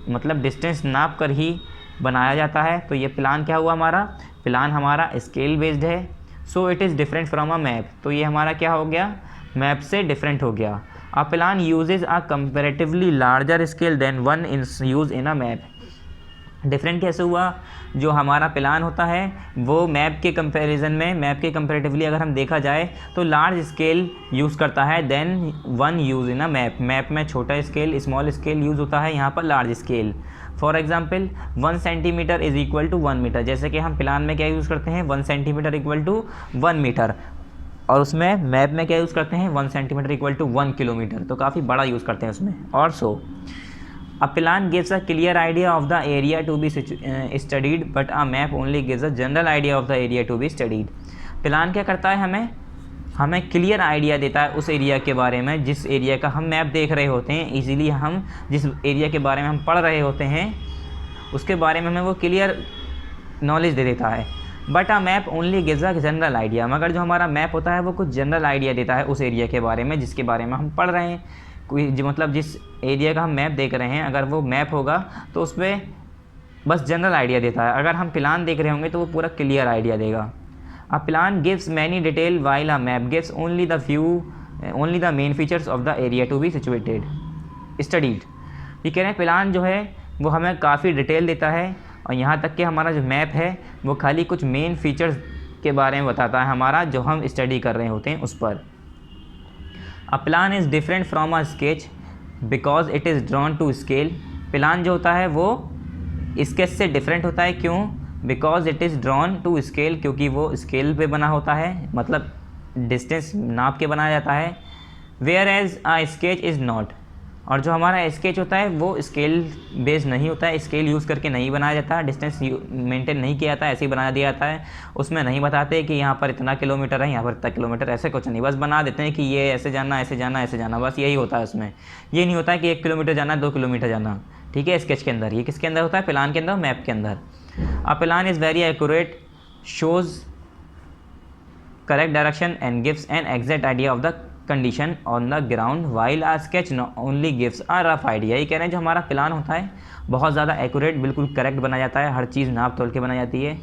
मतलब डिस्टेंस नाप कर ही बनाया जाता है। तो ये प्लान क्या हुआ, हमारा प्लान हमारा स्केल बेस्ड है। सो it is different from a map. तो ये हमारा क्या हो गया, मैप से डिफरेंट हो गया। A plan uses a comparatively larger scale than one in use in a map. Different कैसे हुआ, जो हमारा प्लान होता है वो मैप के कंपैरिजन में, मैप के कंपैरेटिवली अगर हम देखा जाए तो लार्ज स्केल यूज़ करता है than one use in a map. Map में छोटा स्केल, स्मॉल स्केल यूज़ होता है, यहाँ पर large scale. For example 1 centimetre is equal to 1 metre. जैसे कि हम प्लान में क्या यूज़ करते हैं, 1 सेंटीमीटर इक्वल टू 1 मीटर, और उसमें मैप में क्या यूज़ करते हैं, 1 सेंटीमीटर इक्वल टू 1 किलोमीटर। तो काफ़ी बड़ा यूज़ करते हैं उसमें। और सो A plan gives a clear idea of the area to be studied, but a map only gives a general idea of the area to be studied. Plan क्या करता है, हमें क्लियर आइडिया देता है उस एरिया के बारे में जिस एरिया का हम मैप देख रहे होते हैं। इजीली हम जिस एरिया के बारे में हम पढ़ रहे होते हैं उसके बारे में हमें वो क्लियर नॉलेज दे देता है। But a map only gives a general idea. मगर जो हमारा मैप होता है वो कुछ जनरल आइडिया देता है उस एरिया के बारे में जिसके बारे में हम पढ़ रहे हैं। कोई मतलब जिस एरिया का हम मैप देख रहे हैं, अगर वो मैप होगा तो उस पर बस जनरल आइडिया देता है। अगर हम प्लान देख रहे होंगे तो वो पूरा क्लियर आइडिया देगा। A plan gives many detail while a map gives only the main features of the area to be studied. ये कह रहे हैं प्लान जो है वो हमें काफ़ी डिटेल देता है, और यहाँ तक कि हमारा जो मैप है वो खाली कुछ मेन फीचर्स के बारे में बताता है हमारा, जो हम स्टडी कर रहे होते हैं उस पर। A plan is different from a sketch because it is drawn to scale. Plan जो होता है वो स्केच से डिफरेंट होता है, क्यों, because it is drawn to scale, क्योंकि वो स्केल पे बना होता है, मतलब डिस्टेंस नाप के बनाया जाता है। Where as a sketch is not. और जो हमारा स्केच होता है वो स्केल बेस्ड नहीं होता है, स्केल यूज़ करके नहीं बनाया जाता, डिस्टेंस मेंटेन नहीं किया जाता है, ऐसे ही बना दिया जाता है। उसमें नहीं बताते कि यहाँ पर इतना किलोमीटर है, यहाँ पर इतना किलोमीटर, ऐसे कुछ नहीं, बस बना देते हैं कि ये ऐसे जाना, ऐसे जाना, ऐसे जाना, बस यही होता है उसमें। ये नहीं होता है कि 1 किलोमीटर जाना, 2 किलोमीटर जाना, ठीक है, स्केच के अंदर। ये किसके अंदर होता है, प्लान के अंदर, मैप के अंदर। A plan is very accurate, shows correct direction and gives an exact idea of the condition on the ground while a sketch only gives a rough idea. ये कह रहे हैं जो हमारा प्लान होता है बहुत ज़्यादा एक्यूरेट, बिल्कुल करेक्ट बनाया जाता है, हर चीज़ नाप तोल के बनाई जाती है।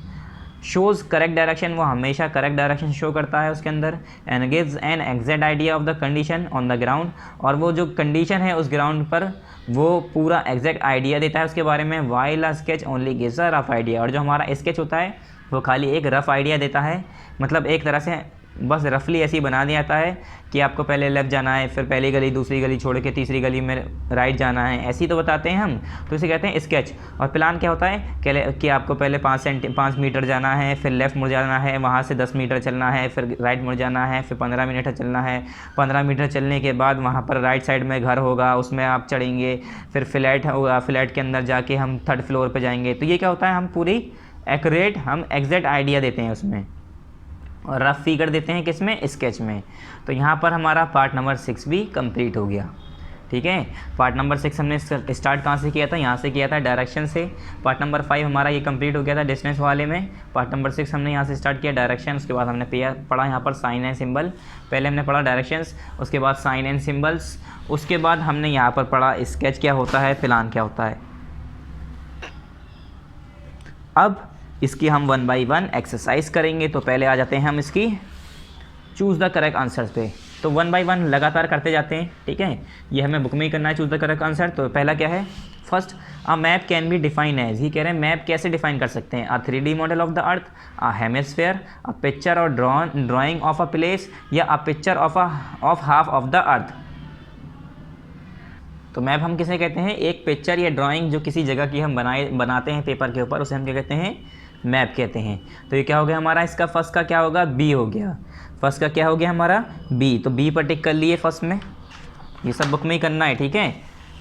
शोज़ करेक्ट डायरेक्शन, वो हमेशा करेक्ट डायरेक्शन शो करता है उसके अंदर। And gives an exact idea of the condition on the ground, और वो जो कंडीशन है उस ग्राउंड पर वो पूरा एग्जैक्ट आइडिया देता है उसके बारे में। While a sketch only gives a rough idea, और जो हमारा स्केच होता है वो खाली एक रफ़ आइडिया देता है, मतलब एक तरह से बस रफली ऐसे ही बना दिया जाता है कि आपको पहले लेफ़्ट जाना है, फिर पहली गली, दूसरी गली छोड़ के तीसरी गली में राइट जाना है, ऐसे ही तो बताते हैं हम, तो इसे कहते हैं स्केच। और प्लान क्या होता है कि आपको पहले 5 मीटर जाना है, फिर लेफ़्ट मुड़ जाना है, वहाँ से 10 मीटर चलना है, फिर राइट मुड़ जाना है, फिर 15 मीटर चलना है। 15 मीटर चलने के बाद वहाँ पर राइट साइड में घर होगा, उसमें आप चढ़ेंगे, फिर फ्लैट होगा, फ्लैट के अंदर जाके हम 3rd फ्लोर पर जाएंगे। तो ये क्या होता है, हम पूरी एक्यूरेट हम एग्जैक्ट आइडिया देते हैं उसमें, और रफ फिगर देते हैं किसमें, स्केच में। तो यहाँ पर हमारा पार्ट नंबर 6 भी कंप्लीट हो गया। ठीक है, पार्ट नंबर 6 हमने स्टार्ट कहाँ से किया था, यहाँ से किया था, डायरेक्शन से। पार्ट नंबर 5 हमारा ये कंप्लीट हो गया था डिस्टेंस वाले में। पार्ट नंबर 6 हमने यहाँ से स्टार्ट किया डायरेक्शन, उसके बाद हमने पढ़ा यहाँ पर साइन एंड सिंबल। पहले हमने पढ़ा डायरेक्शंस, उसके बाद साइन एंड सिंबल्स, उसके बाद हमने यहाँ पर पढ़ा स्केच क्या होता है, प्लान क्या होता है। अब इसकी हम 1 बाई 1 एक्सरसाइज करेंगे। तो पहले आ जाते हैं हम इसकी चूज़ द करेक्ट आंसर्स पे। तो 1 बाई 1 लगातार करते जाते हैं। ठीक है, ये हमें बुक में ही करना है चूज़ द करेक्ट आंसर। तो पहला क्या है, first, a map can be define as, ही कह रहे हैं मैप कैसे डिफाइन कर सकते हैं, a 3D model of the earth, a hemisphere, a picture और ड्राइंग ऑफ अ प्लेस, या a picture of half of the earth. तो मैप हम किसे कहते हैं, एक पिक्चर या ड्राइंग जो किसी जगह की हम बनाते हैं पेपर के ऊपर, उसे हम क्या कहते हैं, मैप कहते हैं। तो ये क्या हो गया हमारा, इसका फर्स्ट का क्या होगा, बी हो गया। फर्स्ट का क्या हो गया हमारा, बी। तो बी पर टिक कर लिए फर्स्ट में, ये सब बुक में ही करना है। ठीक है,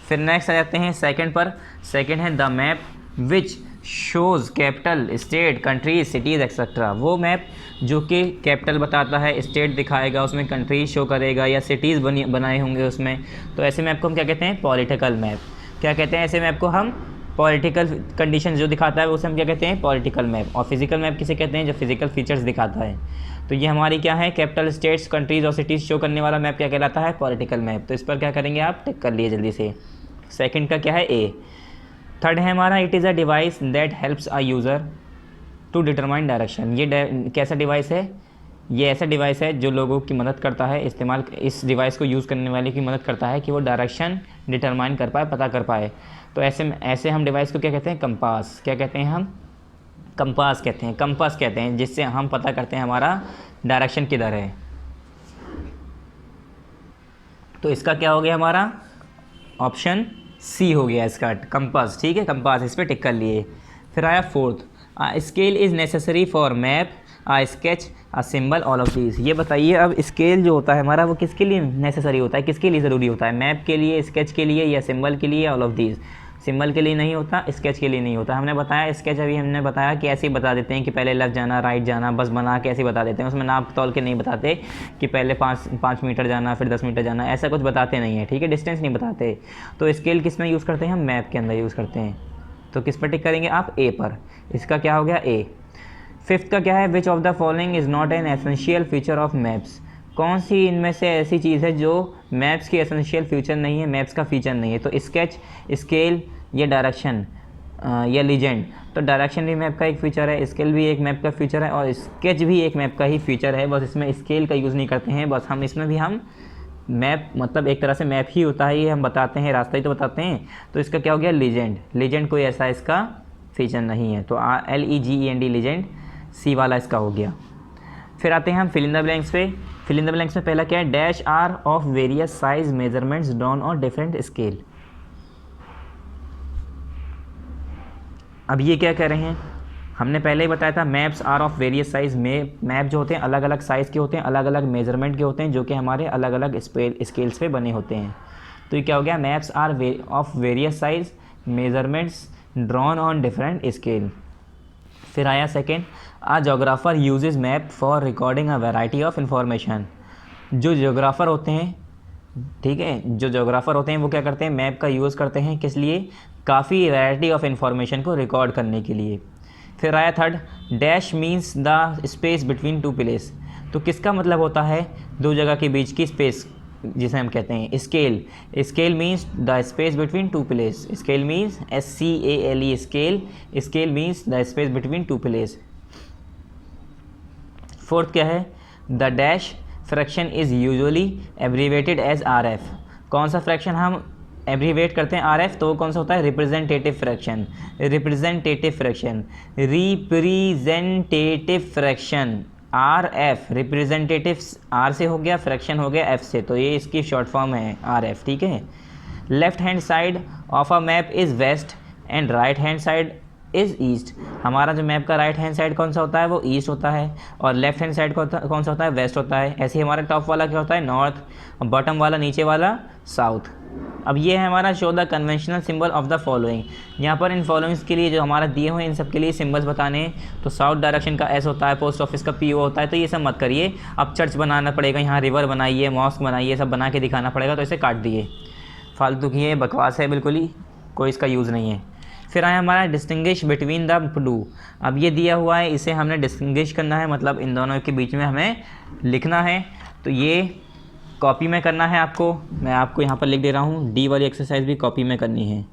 फिर नेक्स्ट आ जाते हैं सेकंड पर। सेकंड है the map which shows capital, state, countries, cities etcetera. वो मैप जो कि कैपिटल बताता है, स्टेट दिखाएगा, उसमें कंट्रीज शो करेगा, या सिटीज़ बनाए होंगे उसमें। तो ऐसे मैप को हम क्या कहते हैं, पॉलिटिकल मैप। क्या कहते हैं ऐसे मैप को हम, पॉलिटिकल कंडीशन जो दिखाता है उसे हम क्या कहते हैं, पॉलिटिकल मैप। और फिजिकल मैप किसे कहते हैं, जो फिजिकल फीचर्स दिखाता है। तो ये हमारी क्या है, कैपिटल, स्टेट्स, कंट्रीज और सिटीज़ शो करने वाला मैप क्या कहलाता है, पॉलिटिकल मैप। तो इस पर क्या करेंगे आप, टिक कर लिए जल्दी से। सेकंड का क्या है, ए। थर्ड है हमारा, it is a device that helps a user to determine direction. ये कैसा डिवाइस है, ये ऐसा डिवाइस है जो लोगों की मदद करता है, इस्तेमाल, इस डिवाइस को यूज़ करने वाले की मदद करता है कि वो डायरेक्शन डिटरमाइन कर पाए, पता कर पाए। तो ऐसे हम डिवाइस को क्या कहते हैं, कंपास। क्या कहते हैं हम, कंपास कहते हैं, कंपास कहते हैं, जिससे हम पता करते हैं हमारा डायरेक्शन किधर है। तो इसका क्या हो गया हमारा, ऑप्शन सी हो गया इसका, कंपास। ठीक है, कंपास, इस पर टिक कर लिए। फिर आया fourth, scale is necessary for map, a sketch, a symbol, all of these. ये बताइए अब स्केल जो होता है हमारा वो किसके लिए नेसेसरी होता है, किसके लिए ज़रूरी होता है, मैप के लिए, स्केच के लिए, या सिंबल के लिए, ऑल ऑफ दीज। सिंबल के लिए नहीं होता, स्केच के लिए नहीं होता। हमने बताया स्केच, अभी हमने बताया कि ऐसे ही बता देते हैं कि पहले लेफ्ट जाना, राइट जाना, बस बना के ऐसे ही बता देते हैं। उसमें नाप तौल के नहीं बताते कि पहले 5 मीटर जाना, फिर 10 मीटर जाना, ऐसा कुछ बताते नहीं है। ठीक है, डिस्टेंस नहीं बताते। तो स्केल किस में यूज़ करते हैं, हम मैप के अंदर यूज़ करते हैं। तो किस पर टिक करेंगे आप, ए पर। इसका क्या हो गया, ए। फिफ्थ का क्या है, which of the following is not an essential feature of maps. कौन सी इनमें से ऐसी चीज़ है जो मैप्स की एसेंशियल फीचर नहीं है, मैप्स का फीचर नहीं है। तो स्केच, स्केल, या डायरेक्शन, या लीजेंड। तो डायरेक्शन भी मैप का एक फीचर है, स्केल भी एक मैप का फीचर है, और स्केच भी एक मैप का ही फीचर है। बस इसमें स्केल का यूज़ नहीं करते हैं, बस हम इसमें भी हम मैप, मतलब एक तरह से मैप ही होता है, ये हम बताते हैं, रास्ता ही तो बताते हैं। तो इसका क्या हो गया, लीजेंड। लीजेंड कोई ऐसा इसका फीचर नहीं है। तो LEGEND, लीजेंड, सी वाला इसका हो गया। फिर आते हैं हम फिल इन द ब्लैंक्स पे। फिल इन द ब्लैंक्स में पहला क्या है, dash are of various size measurements drawn on different scale. अब ये क्या कह रहे हैं, हमने पहले ही बताया था maps are of various size. Map जो होते हैं अलग अलग साइज़ के होते हैं, अलग अलग मेजरमेंट के होते हैं, जो कि हमारे अलग अलग स्केल्स पे बने होते हैं। तो ये क्या हो गया, maps are of various size measurements drawn on different scale. फिर आया second, a geographer uses map for recording a variety of information. जो जोग्राफर होते हैं, ठीक है, जो जोग्राफर होते हैं वो क्या करते हैं, मैप का यूज़ करते हैं, किस लिए, काफ़ी वैरायटी ऑफ इंफॉर्मेशन को रिकॉर्ड करने के लिए। फिर आया third, dash means the space between two place. तो किसका मतलब होता है, दो जगह के बीच की स्पेस, जिसे हम कहते हैं scale. Scale means the space between two place. Scale means SCALE, scale. Scale means the space between two place. Fourth क्या है, the dash fraction is usually abbreviated as RF। कौन सा फ्रैक्शन हम एब्रीवेट करते हैं, RF, तो वो कौन सा होता है, representative fraction. Representative fraction, representative fraction, RF। Representative R से हो गया, फ्रैक्शन हो गया F से, तो ये इसकी शॉर्ट फॉर्म है RF। ठीक है। Left hand side of a map is west and right hand side is east. हमारा जो मैप का राइट हैंड साइड कौन सा होता है, वो ईस्ट होता है, और लेफ्ट हैंड साइड कौन सा होता है, वेस्ट होता है। ऐसे ही हमारा टॉप वाला क्या होता है, नॉर्थ, और बॉटम वाला नीचे वाला साउथ। अब ये है हमारा show the conventional symbol of the following. यहाँ पर इन फॉलोइंग्स के लिए जो हमारा दिए हुए इन सब के लिए सिंबल्स बताने हैं। तो साउथ डायरेक्शन का एस होता है, पोस्ट ऑफिस का पीओ होता है, तो ये सब मत करिए। अब चर्च बनाना पड़ेगा, यहाँ रिवर बनाइए, मॉस्क बनाइए, सब बना के दिखाना पड़ेगा, तो इसे काट दिए। फालतू की ये बकवास है, बिल्कुल ही कोई इसका यूज़ नहीं है। फिर आया हमारा डिस्टिंग्विश बिटवीन द टू। अब ये दिया हुआ है, इसे हमने डिस्टिंग्विश करना है, मतलब इन दोनों के बीच में हमें लिखना है। तो ये कॉपी में करना है आपको, मैं आपको यहाँ पर लिख दे रहा हूँ। डी वाली एक्सरसाइज भी कॉपी में करनी है,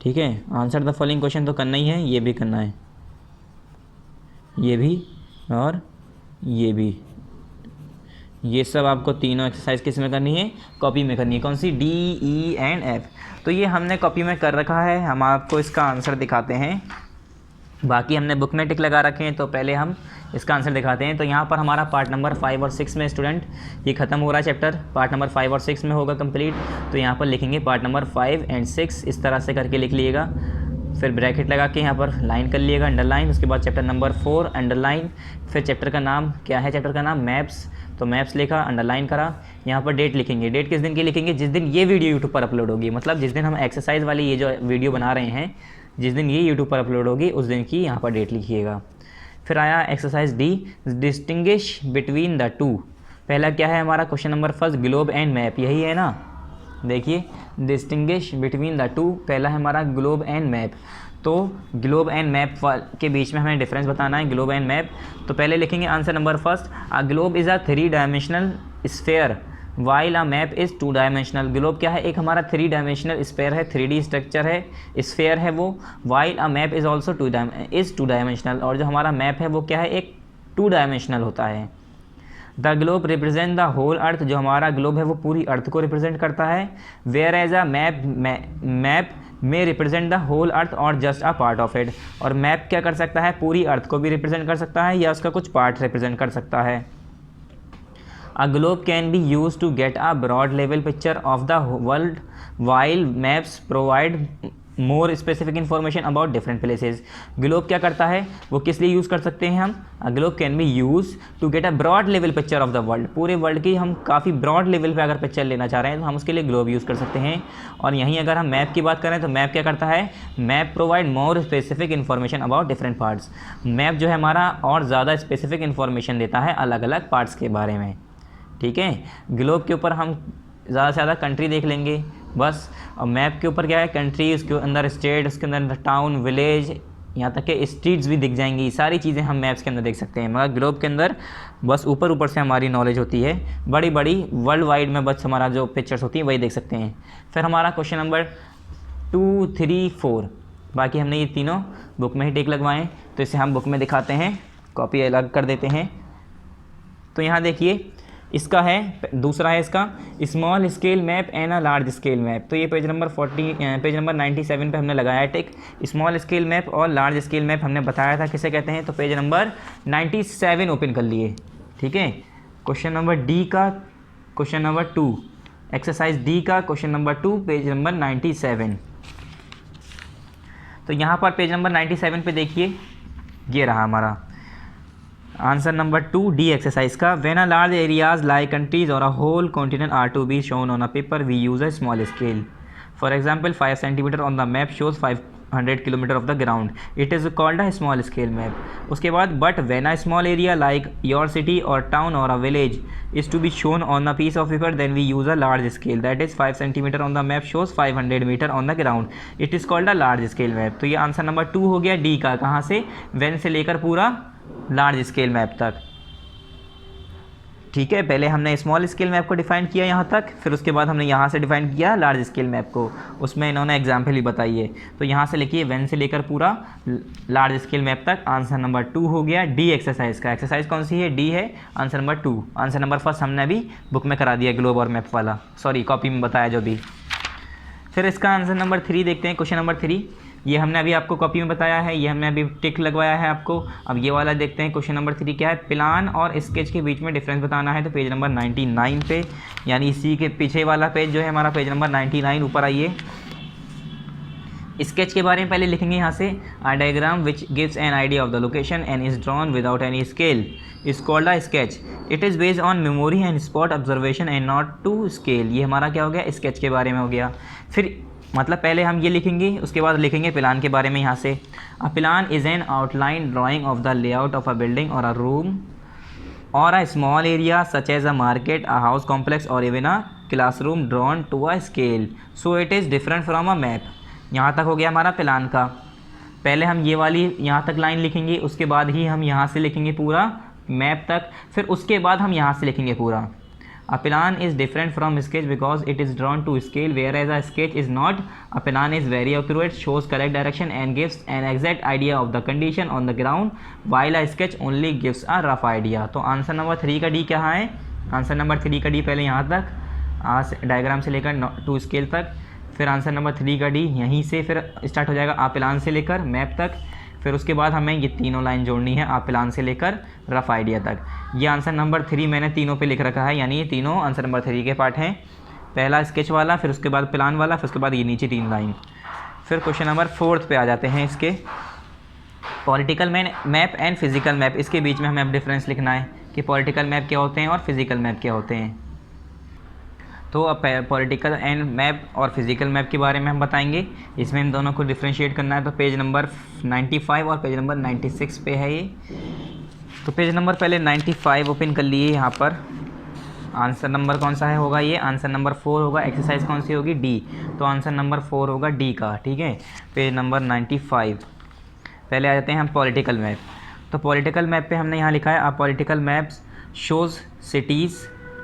ठीक है। आंसर द फॉलोइंग क्वेश्चन तो करना ही है, ये भी करना है, ये भी और ये भी। ये सब आपको तीनों एक्सरसाइज किस में करनी है, कॉपी में करनी है। कौन सी, डी, ई एंड एफ। तो ये हमने कॉपी में कर रखा है, हम आपको इसका आंसर दिखाते हैं। बाकी हमने बुक में टिक लगा रखे हैं, तो पहले हम इसका आंसर दिखाते हैं। तो यहाँ पर हमारा पार्ट नंबर 5 और 6 में स्टूडेंट ये ख़त्म हो रहा है चैप्टर, पार्ट नंबर 5 और 6 में होगा कंप्लीट। तो यहाँ पर लिखेंगे पार्ट नंबर 5 एंड 6, इस तरह से करके लिख लीजिएगा। फिर ब्रैकेट लगा के यहाँ पर लाइन कर लिएगा, अंडरलाइन। उसके बाद चैप्टर नंबर 4 अंडरलाइन। फिर चैप्टर का नाम क्या है, चैप्टर का नाम मैप्स, तो मैप्स लिखा, अंडरलाइन करा। यहाँ पर डेट लिखेंगे, डेट किस दिन की लिखेंगे, जिस दिन ये वीडियो यूट्यूब पर अपलोड होगी, मतलब जिस दिन हम एक्सरसाइज वाली ये जो वीडियो बना रहे हैं, जिस दिन ये यूट्यूब पर अपलोड होगी उस दिन की यहाँ पर डेट लिखिएगा। फिर आया exercise D, distinguish between the two. पहला क्या है हमारा question number first, globe and map, यही है ना। देखिए डिस्टिंग्विश बिटवीन द टू, पहला है हमारा ग्लोब एंड मैप। तो ग्लोब एंड मैप के बीच में हमें डिफरेंस बताना है, ग्लोब एंड मैप। तो पहले लिखेंगे answer number first, a globe is a 3 dimensional sphere while a map is 2 dimensional. Globe क्या है, एक हमारा 3 डायमेंशनल स्फेयर है, 3D स्ट्रक्चर है, स्फेयर है वो। While a map is also 2 dimensional, और जो हमारा मैप है वो क्या है, एक 2 डायमेंशनल होता है। The globe represent the whole earth, जो हमारा ग्लोब है वो पूरी अर्थ को रिप्रेजेंट करता है। वेयर एज अ मैप में रिप्रेजेंट द होल अर्थ और just a part of it, और मैप क्या कर सकता है, पूरी अर्थ को भी रिप्रेजेंट कर सकता है या उसका कुछ पार्ट रिप्रेजेंट कर सकता है। A globe can be used to get a broad level picture of the world, while maps provide more specific information about different places. Globe क्या करता है, वो किस लिए यूज़ कर सकते हैं हम, A globe can be used to get a broad level picture of the world। पूरे वर्ल्ड की हम काफ़ी ब्रॉड लेवल पे अगर पिक्चर लेना चाह रहे हैं तो हम उसके लिए ग्लोब यूज़ कर सकते हैं। और यहीं अगर हम मैप की बात करें तो मैप क्या करता है, map provide more specific information about different parts. Map जो है हमारा और ज़्यादा स्पेसिफिक इन्फॉर्मेशन देता है अलग अलग पार्ट्स के बारे में, ठीक है। ग्लोब के ऊपर हम ज़्यादा से ज़्यादा कंट्री देख लेंगे बस, और मैप के ऊपर क्या है, कंट्री, उसके अंदर स्टेट, उसके अंदर टाउन, विलेज, यहाँ तक कि स्ट्रीट्स भी दिख जाएंगी। सारी चीज़ें हम मैप्स के अंदर देख सकते हैं, मगर ग्लोब के अंदर बस ऊपर ऊपर से हमारी नॉलेज होती है, बड़ी बड़ी वर्ल्ड वाइड में बस हमारा जो पिक्चर्स होती हैं वही देख सकते हैं। फिर हमारा क्वेश्चन नंबर 2, 3, 4, बाकी हमने ये तीनों बुक में ही टिक लगवाएँ, तो इसे हम बुक में दिखाते हैं, कॉपी अलग कर देते हैं। तो यहाँ देखिए इसका है, दूसरा है इसका small scale map and a large scale map. तो ये पेज नंबर 97 पे हमने लगाया है टिक। स्मॉल स्केल मैप और लार्ज स्केल मैप हमने बताया था किसे कहते हैं, तो पेज नंबर 97 ओपन कर लिए, ठीक है। क्वेश्चन नंबर डी का क्वेश्चन नंबर 2, एक्सरसाइज डी का क्वेश्चन नंबर 2, पेज नंबर 97। तो यहाँ पर पेज नंबर 97 पे देखिए, ये रहा हमारा आंसर नंबर 2 डी एक्सरसाइज का। When a large areas like countries और a whole continent are to be shown on a paper we use a small scale. For example 5 centimetre on the map shows 500 kilometre of the ground, it is called a small scale map. उसके बाद but when a small area like your city और town और a village is to be shown on a piece of paper then we use a large scale, that is 5 centimetre on the map shows 500 meter on the ground, it is called a large scale map. तो ये answer number 2 हो गया D का, कहाँ से, when से लेकर पूरा लार्ज स्केल मैप तक, ठीक है। पहले हमने स्मॉल स्केल मैप को डिफाइन किया यहाँ तक, फिर उसके बाद हमने यहाँ से डिफाइन किया लार्ज स्केल मैप को, उसमें इन्होंने एग्जाम्पल ही बताई है। तो यहाँ से लिखिए व्हेन से लेकर पूरा लार्ज स्केल मैप तक, आंसर नंबर 2 हो गया डी एक्सरसाइज का। एक्सरसाइज कौन सी है, डी है, answer number 2। Answer number first हमने अभी बुक में करा दिया, ग्लोब और मैप वाला, सॉरी कॉपी में बताया जो भी। फिर इसका आंसर नंबर 3 देखते हैं, क्वेश्चन नंबर 3, ये हमने अभी आपको कॉपी में बताया है, ये हमने अभी टिक लगवाया है आपको। अब ये वाला देखते हैं क्वेश्चन नंबर 3 क्या है, प्लान और स्केच के बीच में डिफरेंस बताना है। तो पेज नंबर 99 पे, यानी इसी के पीछे वाला पेज जो है हमारा पेज नंबर 99, ऊपर आइए, स्केच के बारे में पहले लिखेंगे यहाँ से, a diagram which gives an idea of the location and is drawn without any scale is called a sketch. It is based on memory and spot observation and not to scale. ये हमारा क्या हो गया, sketch के बारे में हो गया। फिर मतलब पहले हम ये लिखेंगे, उसके बाद लिखेंगे प्लान के बारे में यहाँ से। A plan is an outline drawing of the layout of a building और अ रूम और a small area such as a market, a house complex और even a classroom drawn to a scale, so it is different from a map. यहाँ तक हो गया हमारा plan का। पहले हम ये वाली यहाँ तक लाइन लिखेंगे, उसके बाद ही हम यहाँ से लिखेंगे पूरा मैप तक, फिर उसके बाद हम यहाँ से लिखेंगे पूरा। A plan is different from sketch because it is drawn to scale where as a sketch is not. A plan is very accurate, shows correct direction and gives an exact idea of the condition on the ground while a sketch only gives a rough idea. तो answer number 3 का D क्या है, answer number 3 का D पहले यहाँ तक diagram से लेकर टू स्केल तक, फिर आंसर नंबर 3 का डी यहीं से फिर स्टार्ट हो जाएगा आ प्लान से लेकर मैप तक, फिर उसके बाद हमें ये तीनों लाइन जोड़नी है आ प्लान से लेकर रफ आइडिया तक। ये आंसर नंबर 3 मैंने तीनों पे लिख रखा है, यानी ये तीनों आंसर नंबर 3 के पार्ट हैं। पहला स्केच वाला, फिर उसके बाद प्लान वाला, फिर उसके बाद ये नीचे 3 लाइन। फिर क्वेश्चन नंबर 4 पे आ जाते हैं इसके। Political map and physical map, इसके बीच में हमें अब डिफरेंस लिखना है कि पॉलिटिकल मैप क्या होते हैं और फिजिकल मैप क्या होते हैं। तो अब पॉलिटिकल एंड मैप और फिजिकल मैप के बारे में हम बताएंगे। इसमें इन दोनों को डिफ्रेंशिएट करना है। तो पेज नंबर 95 और पेज नंबर 96 पे है ये। तो पेज नंबर पहले 95 ओपन कर लिए। यहाँ पर आंसर नंबर कौन सा है होगा, ये आंसर नंबर 4 होगा। एक्सरसाइज कौन सी होगी, डी। तो आंसर नंबर 4 होगा डी का, ठीक है। पेज नंबर 95 पहले आ जाते हैं हम पॉलिटिकल मैप। तो पॉलिटिकल मैप पे हमने यहाँ लिखा है, a political maps shows cities,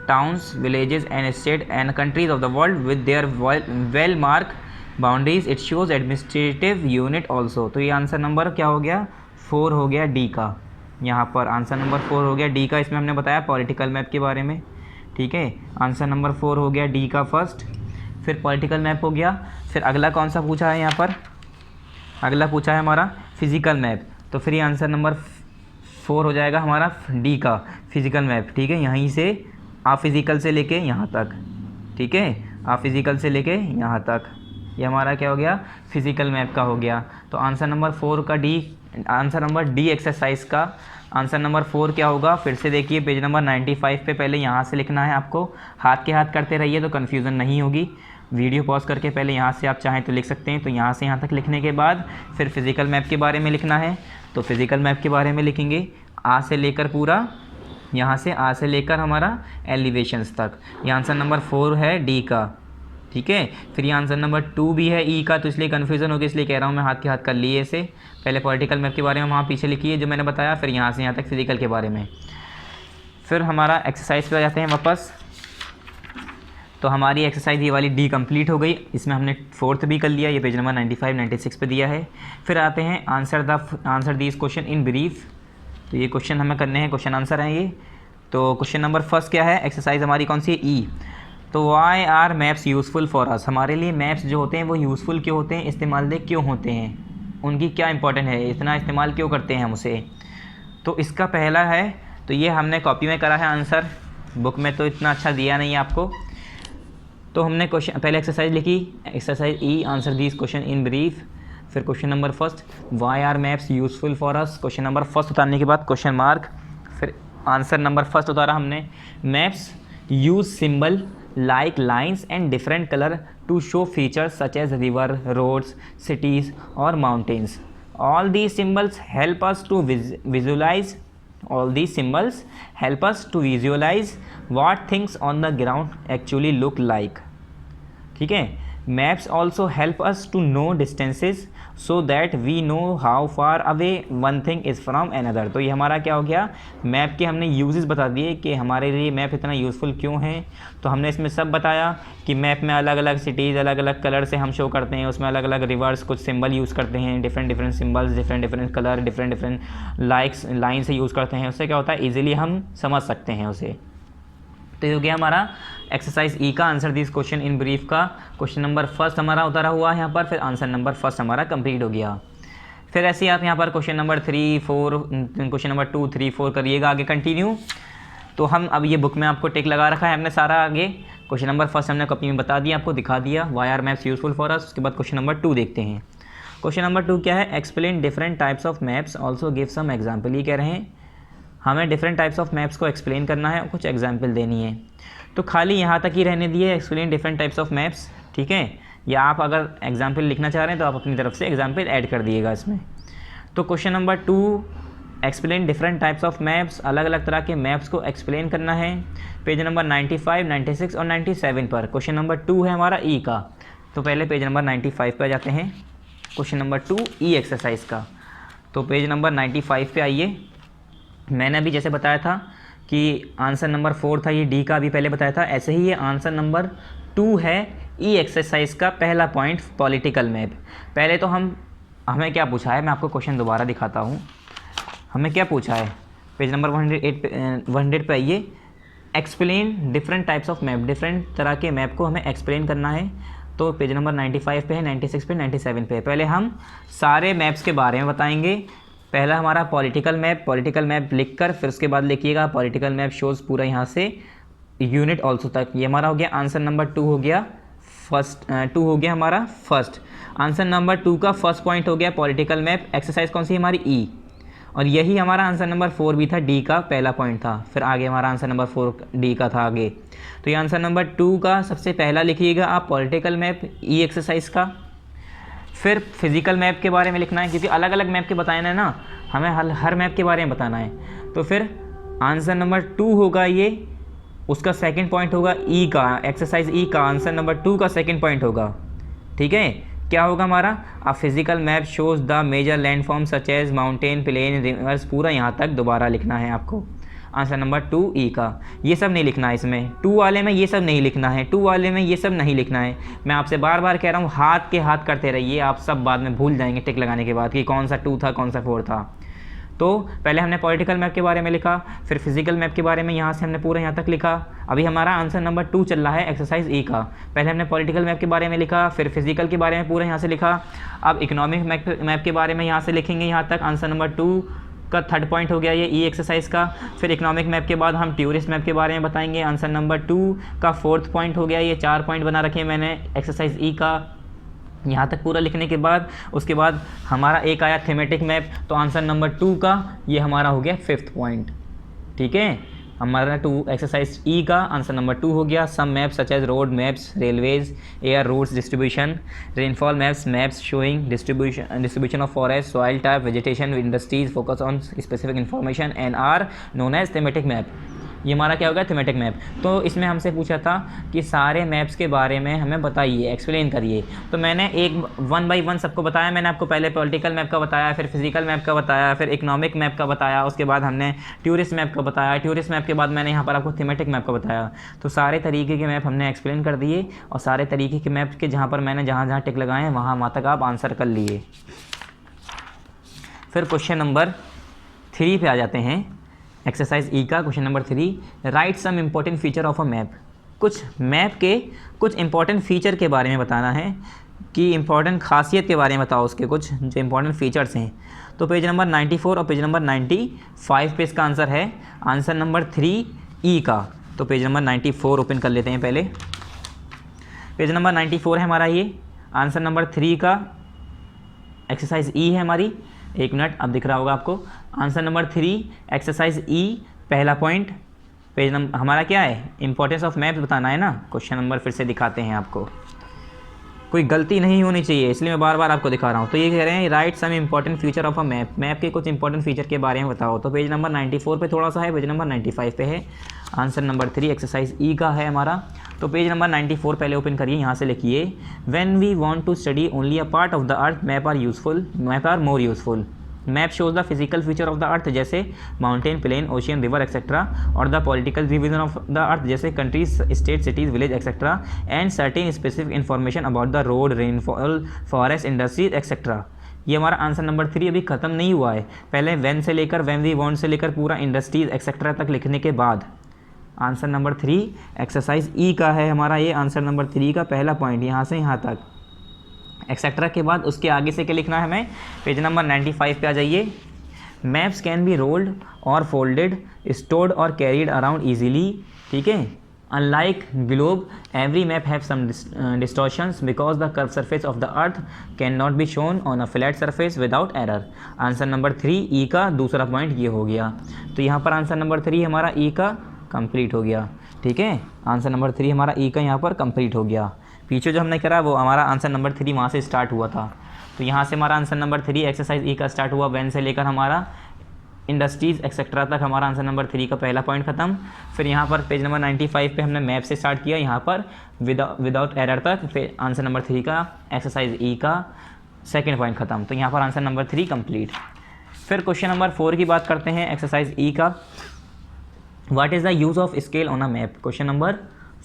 towns, villages and state and countries of the world with their well marked boundaries. It shows administrative unit also। तो ये आंसर नंबर क्या हो गया, 4 हो गया डी का। यहाँ पर आंसर नंबर 4 हो गया डी का। इसमें हमने बताया पॉलिटिकल मैप के बारे में, ठीक है। आंसर नंबर 4 हो गया डी का फर्स्ट। फिर पॉलिटिकल मैप हो गया। फिर अगला कौन सा पूछा है यहाँ पर, अगला पूछा है हमारा फिजिकल मैप। तो फिर ये आंसर नंबर 4 हो जाएगा हमारा डी का फिजिकल मैप, ठीक है। यहीं से आ फिज़िकल से लेके यहाँ तक, ठीक है। आ फिज़िकल से लेके यहाँ तक ये हमारा क्या हो गया, फिज़िकल मैप का हो गया। तो आंसर नंबर 4 का D, answer number D exercise का आंसर नंबर 4 क्या होगा, फिर से देखिए पेज नंबर 95 पे पहले यहाँ से लिखना है आपको। हाथ के हाथ करते रहिए तो कन्फ्यूज़न नहीं होगी। वीडियो पॉज करके पहले यहाँ से आप चाहें तो लिख सकते हैं। तो यहाँ से यहाँ तक लिखने के बाद फिर फिज़िकल मैप के बारे में लिखना है। तो फिज़िकल मैप के बारे में लिखेंगे आ से लेकर पूरा, यहाँ से आ से लेकर हमारा एलिवेशंस तक। ये आंसर नंबर 4 है डी का, ठीक है। फिर ये आंसर नंबर 2 भी है ई का, तो इसलिए कन्फ्यूज़न होगी, इसलिए कह रहा हूँ मैं हाथ के हाथ कर लिए इसे। पहले पॉलिटिकल मैप के बारे में वहाँ पीछे लिखिए जो मैंने बताया, फिर यहाँ से यहाँ तक फिजिकल के बारे में। फिर हमारा एक्सरसाइज पे आ जाते हैं वापस। तो हमारी एक्सरसाइज ये वाली डी कंप्लीट हो गई। इसमें हमने 4th भी कर लिया, ये पेज नंबर 95 96 पे दिया है। फिर आते हैं answer these question in brief. तो ये क्वेश्चन हमें करने हैं, क्वेश्चन आंसर हैं ये। तो क्वेश्चन नंबर फर्स्ट क्या है, एक्सरसाइज हमारी कौन सी है, ई। तो why are maps useful for us, हमारे लिए मैप्स जो होते हैं वो यूज़फुल क्यों होते हैं, इस्तेमाल क्यों होते हैं, उनकी क्या इंपॉर्टेंट है, इतना इस्तेमाल क्यों करते हैं हम उसे। तो इसका पहला है, तो ये हमने कॉपी में करा है आंसर, बुक में तो इतना अच्छा दिया नहीं है आपको। तो हमने क्वेश्चन पहले एक्सरसाइज लिखी, exercise E, answer these question in brief. फिर question number first, why are maps useful for us, question number first उतारने के बाद क्वेश्चन मार्क। फिर आंसर नंबर फर्स्ट उतारा हमने, maps use symbol like lines and different colour to show features such as river, roads, cities और mountains. All these symbols help us to visualise, all these symbols help us to visualize what things on the ground actually look like, ठीक है। maps also help us to know distances so that we know how far away one thing is from another। तो ये हमारा क्या हो गया, map के हमने यूजेस बता दिए कि हमारे लिए मैप इतना यूज़फुल क्यों है। तो हमने इसमें सब बताया कि मैप में अलग अलग सिटीज़ अलग अलग कलर से हम शो करते हैं, उसमें अलग अलग रिवर्स कुछ सिंबल यूज़ करते हैं, different symbols, different colour, different line से यूज़ करते हैं। उससे क्या होता है, ईजिली हम समझ सकते हैं उसे। तो ये हो गया हमारा एक्सरसाइज ई का answer this question in brief का। क्वेश्चन नंबर फर्स्ट हमारा उतारा हुआ है यहाँ पर, फिर आंसर नंबर फर्स्ट हमारा कंप्लीट हो गया। फिर ऐसे ही आप यहाँ पर क्वेश्चन नंबर 3, 4, क्वेश्चन नंबर 2, 3, 4 करिएगा आगे कंटिन्यू। तो हम अब ये बुक में आपको टिक लगा रखा है हमने सारा। आगे क्वेश्चन नंबर फर्स्ट हमने कॉपी में बता दिया, आपको दिखा दिया, why are maps useful for us. उसके बाद क्वेश्चन नंबर 2 देखते हैं। क्वेश्चन नंबर 2 क्या है, explain different types of maps also give some example. ये कह रहे हैं हमें डिफरेंट टाइप्स ऑफ मैप्स को एक्सप्लेन करना है और कुछ एग्जाम्पल देनी है। तो खाली यहाँ तक ही रहने दिए, explain different types of maps, ठीक है। या आप अगर एग्जाम्पल लिखना चाह रहे हैं तो आप अपनी तरफ से एग्जाम्पल ऐड कर दिएगा इसमें। तो question number 2, explain different types of maps, अलग अलग तरह के मैप्स को एक्सप्लेन करना है। पेज नंबर 95, 96 और 97 पर। क्वेश्चन नंबर 2 है हमारा ई का। तो पहले पेज नंबर 95 पे आ जाते हैं, क्वेश्चन नंबर 2 ई एक्सरसाइज का। तो पेज नंबर 95 पे आइए। मैंने अभी जैसे बताया था कि आंसर नंबर 4 था, ये डी का अभी पहले बताया था, ऐसे ही ये आंसर नंबर 2 है ई एक्सरसाइज का पहला पॉइंट, पॉलिटिकल मैप। पहले तो हमें क्या पूछा है, मैं आपको क्वेश्चन दोबारा दिखाता हूँ। हमें क्या पूछा है, पेज नंबर 100 पे आइए। Explain different types of map, different तरह के मैप को हमें एक्सप्लेन करना है। तो पेज नंबर 95 पे है, 96 पे, 97 पे। पहले हम सारे मैप्स के बारे में बताएंगे। पहला हमारा पॉलिटिकल मैप लिखकर फिर उसके बाद लिखिएगा पॉलिटिकल मैप शोज़ पूरा यहाँ से यूनिट ऑल्सो तक। ये हमारा हो गया आंसर नंबर 2 हो गया टू हो गया हमारा फर्स्ट। आंसर नंबर 2 का फर्स्ट पॉइंट हो गया पॉलिटिकल मैप। एक्सरसाइज कौन सी हमारी ई, और यही हमारा आंसर नंबर 4 भी था, डी का पहला पॉइंट था। फिर आगे हमारा आंसर नंबर 4 डी का था आगे। तो ये आंसर नंबर 2 का सबसे पहला लिखिएगा आप पॉलिटिकल मैप ई एक्सरसाइज का। फिर फिजिकल मैप के बारे में लिखना है, क्योंकि अलग अलग मैप के बताना है ना, हमें हर मैप के बारे में बताना है। तो फिर आंसर नंबर 2 होगा ये, उसका सेकंड पॉइंट होगा ई का, एक्सरसाइज ई का आंसर नंबर 2 का सेकंड पॉइंट होगा, ठीक है। क्या होगा हमारा, a physical map shows the major landform such as mountain, plain, rivers, पूरा यहाँ तक दोबारा लिखना है आपको। आंसर नंबर 2 ई का। ये सब नहीं लिखना है इसमें, 2 वाले में ये सब नहीं लिखना है, 2 वाले में ये सब नहीं लिखना है। मैं आपसे बार बार कह रहा हूँ हाथ के हाथ करते रहिए, आप सब बाद में भूल जाएंगे टिक लगाने के बाद कि कौन सा 2 था कौन सा 4 था। तो पहले हमने पॉलिटिकल मैप के बारे में लिखा, फिर फिजिकल मैप के बारे में यहाँ से हमने पूरा यहाँ तक लिखा। अभी हमारा आंसर नंबर 2 चल रहा है एक्सरसाइज ई का। पहले हमने पॉलिटिकल मैप के बारे में लिखा, फिर फिजिकल के बारे में पूरा यहाँ से लिखा। अब इकोनॉमिक मैप के बारे में यहाँ से लिखेंगे यहाँ तक। आंसर नंबर 2 का थर्ड पॉइंट हो गया ये ई एक्सरसाइज का। फिर इकोनॉमिक मैप के बाद हम टूरिस्ट मैप के बारे में बताएंगे। आंसर नंबर 2 का फोर्थ पॉइंट हो गया ये, 4 पॉइंट बना रखे मैंने एक्सरसाइज ई का। यहाँ तक पूरा लिखने के बाद उसके बाद हमारा एक आया थीमेटिक मैप, तो आंसर नंबर 2 का ये हमारा हो गया 5th पॉइंट, ठीक है। हमारा 2 एक्सरसाइज ई का आंसर नंबर 2 हो गया। Some maps such as road maps, railways, air routes distribution, rainfall maps showing distribution of forest, soil type, vegetation, industries, focus on specific information and are known as thematic map. ये हमारा क्या होगा, thematic map. तो इसमें हमसे पूछा था कि सारे मैप्स के बारे में हमें बताइए, एक्सप्लेन करिए। तो मैंने एक 1 बाई 1 सबको बताया। मैंने आपको पहले पॉलिटिकल मैप का बताया, फिर फिजिकल मैप का बताया, फिर इकोनॉमिक मैप का बताया, उसके बाद हमने टूरिस्ट मैप का बताया। टूरिस्ट मैप के बाद मैंने यहाँ पर आपको थीमेटिक मैप का बताया। तो सारे तरीके के मैप हमने एक्सप्लेन कर दिए, और सारे तरीके के मैप के जहाँ पर मैंने जहाँ टिक लगाए हैं वहाँ तक आप आंसर कर लिए। फिर क्वेश्चन नंबर 3 पे आ जाते हैं, एक्सरसाइज ई का question number 3। Write some important feature of a map. कुछ मैप के कुछ इंपॉर्टेंट फीचर के बारे में बताना है, कि इंपॉर्टेंट खासियत के बारे में बताओ, उसके कुछ जो इंपॉर्टेंट फीचर्स हैं। तो पेज नंबर 94 और पेज नंबर 95 पे इसका आंसर है, आंसर नंबर 3 ई का। तो पेज नंबर 94 ओपन कर लेते हैं पहले। पेज नंबर 94 है हमारा ये, आंसर नंबर 3 का एक्सरसाइज ई है हमारी। एक मिनट, अब दिख रहा होगा आपको। आंसर नंबर 3 एक्सरसाइज ई पहला पॉइंट। पेज नंबर हमारा क्या है, इंपॉर्टेंस ऑफ मैप्स बताना है ना। क्वेश्चन नंबर फिर से दिखाते हैं आपको, कोई गलती नहीं होनी चाहिए, इसलिए मैं बार बार आपको दिखा रहा हूँ। तो ये कह रहे हैं write some important feature of a map, map के कुछ इंपॉर्टेंट फीचर के बारे में बताओ। तो पेज नंबर 94 पे थोड़ा सा है, पेज नंबर 95 पे है। आंसर नंबर 3 एक्सरसाइज ई का है हमारा। तो पेज नंबर 94 पहले ओपन करिए, यहाँ से लिखिए, when we want to study only a part of the earth map are more useful. Map shows the physical feature of the earth जैसे mountain, plain, ocean, river etcetera, और the political division of the earth जैसे countries, state, cities, village etcetera, and certain specific information about the road, rainfall, forest, industries etcetera. ये हमारा answer number 3 अभी खत्म नहीं हुआ है। पहले व्हेन से लेकर व्हेन वी वांट से लेकर पूरा इंडस्ट्रीज एक्सेट्रा तक लिखने के बाद आंसर नंबर 3 एक्सरसाइज ई का है हमारा ये। आंसर नंबर 3 का पहला पॉइंट यहाँ से यहाँ तक, एक्सेट्रा के बाद उसके आगे से क्या लिखना है हमें। पेज नंबर 95 पे आ जाइए। मैप्स कैन बी रोल्ड और फोल्डेड, स्टोर्ड और कैरीड अराउंड ईजीली, ठीक है। Unlike globe, every map have some distortions because the curved surface of the earth cannot be shown on a flat surface without error. Answer number 3 ई का दूसरा point ये हो गया। तो यहाँ पर आंसर नंबर 3 हमारा ई का कंप्लीट हो गया। ठीक है, आंसर नंबर 3 हमारा ई का यहाँ पर कंप्लीट हो गया। पीछे जो हमने करा वो हमारा आंसर नंबर 3 वहाँ से स्टार्ट हुआ था। तो यहाँ से हमारा आंसर नंबर 3 एक्सरसाइज ई का स्टार्ट हुआ, वैन से लेकर हमारा इंडस्ट्रीज़ एक्सेट्रा तक हमारा आंसर नंबर 3 का पहला पॉइंट ख़त्म। फिर यहाँ पर पेज नंबर 95 पे हमने मैप से स्टार्ट किया, यहाँ पर विदाउट एरर तक, फिर आंसर नंबर 3 का एक्सरसाइज ई का सेकंड पॉइंट ख़त्म। तो यहाँ पर आंसर नंबर 3 कंप्लीट। फिर क्वेश्चन नंबर 4 की बात करते हैं, एक्सरसाइज ई का। What is the use of scale on a map? Question number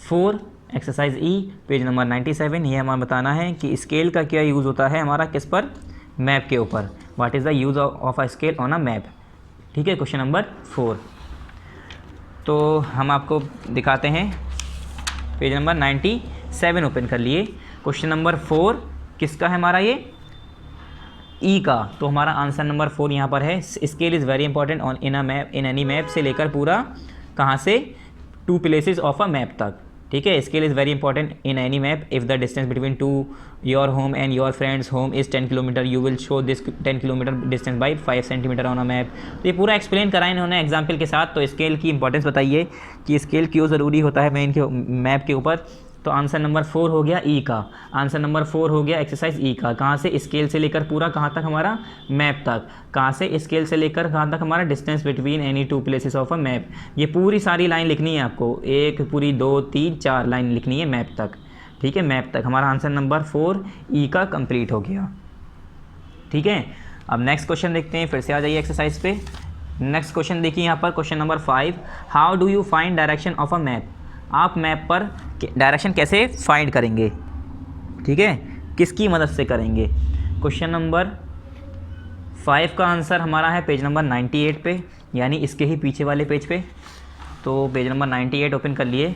4 exercise E page number 97। ये हमें बताना है कि स्केल का क्या यूज़ होता है हमारा किस पर, मैप के ऊपर। What is the use of a scale on a map. ठीक है, क्वेश्चन नंबर 4। तो हम आपको दिखाते हैं, पेज नंबर 97 ओपन कर लिए। क्वेश्चन नंबर 4 किसका है हमारा, ये ई का। तो हमारा आंसर नंबर 4 यहाँ पर है। Scale is very important on in a map, in any map से लेकर पूरा कहाँ से 2 प्लेसेस ऑफ अ मैप तक। ठीक है, scale is very important in any map. If the distance between two your home and your friends home is 10 kilometre, you will show this 10 kilometre distance by 5 centimetre on a map. तो ये पूरा explain करा इन्होंने example के साथ। तो scale की importance बताइए कि स्केल क्यों ज़रूरी होता है मेन के मैप के ऊपर। तो आंसर नंबर 4 हो गया ई का। आंसर नंबर 4 हो गया एक्सरसाइज ई का। कहाँ से, स्केल से लेकर पूरा कहाँ तक हमारा, मैप तक। कहाँ से, स्केल से लेकर कहाँ तक हमारा, distance between any 2 places of a map. ये पूरी सारी लाइन लिखनी है आपको, एक पूरी 2 3 4 लाइन लिखनी है मैप तक। ठीक है, मैप तक हमारा आंसर नंबर 4 ई का कंप्लीट हो गया। ठीक है, अब नेक्स्ट क्वेश्चन देखते हैं, फिर से आ जाइए एक्सरसाइज पे। नेक्स्ट क्वेश्चन देखिए यहाँ पर, question number 5। How do you find direction of a map? आप मैप पर डायरेक्शन कैसे फाइंड करेंगे? ठीक है, किसकी मदद से करेंगे? क्वेश्चन नंबर 5 का आंसर हमारा है पेज नंबर 98 पे, यानी इसके ही पीछे वाले पेज पे। तो पेज नंबर 98 ओपन कर लिए।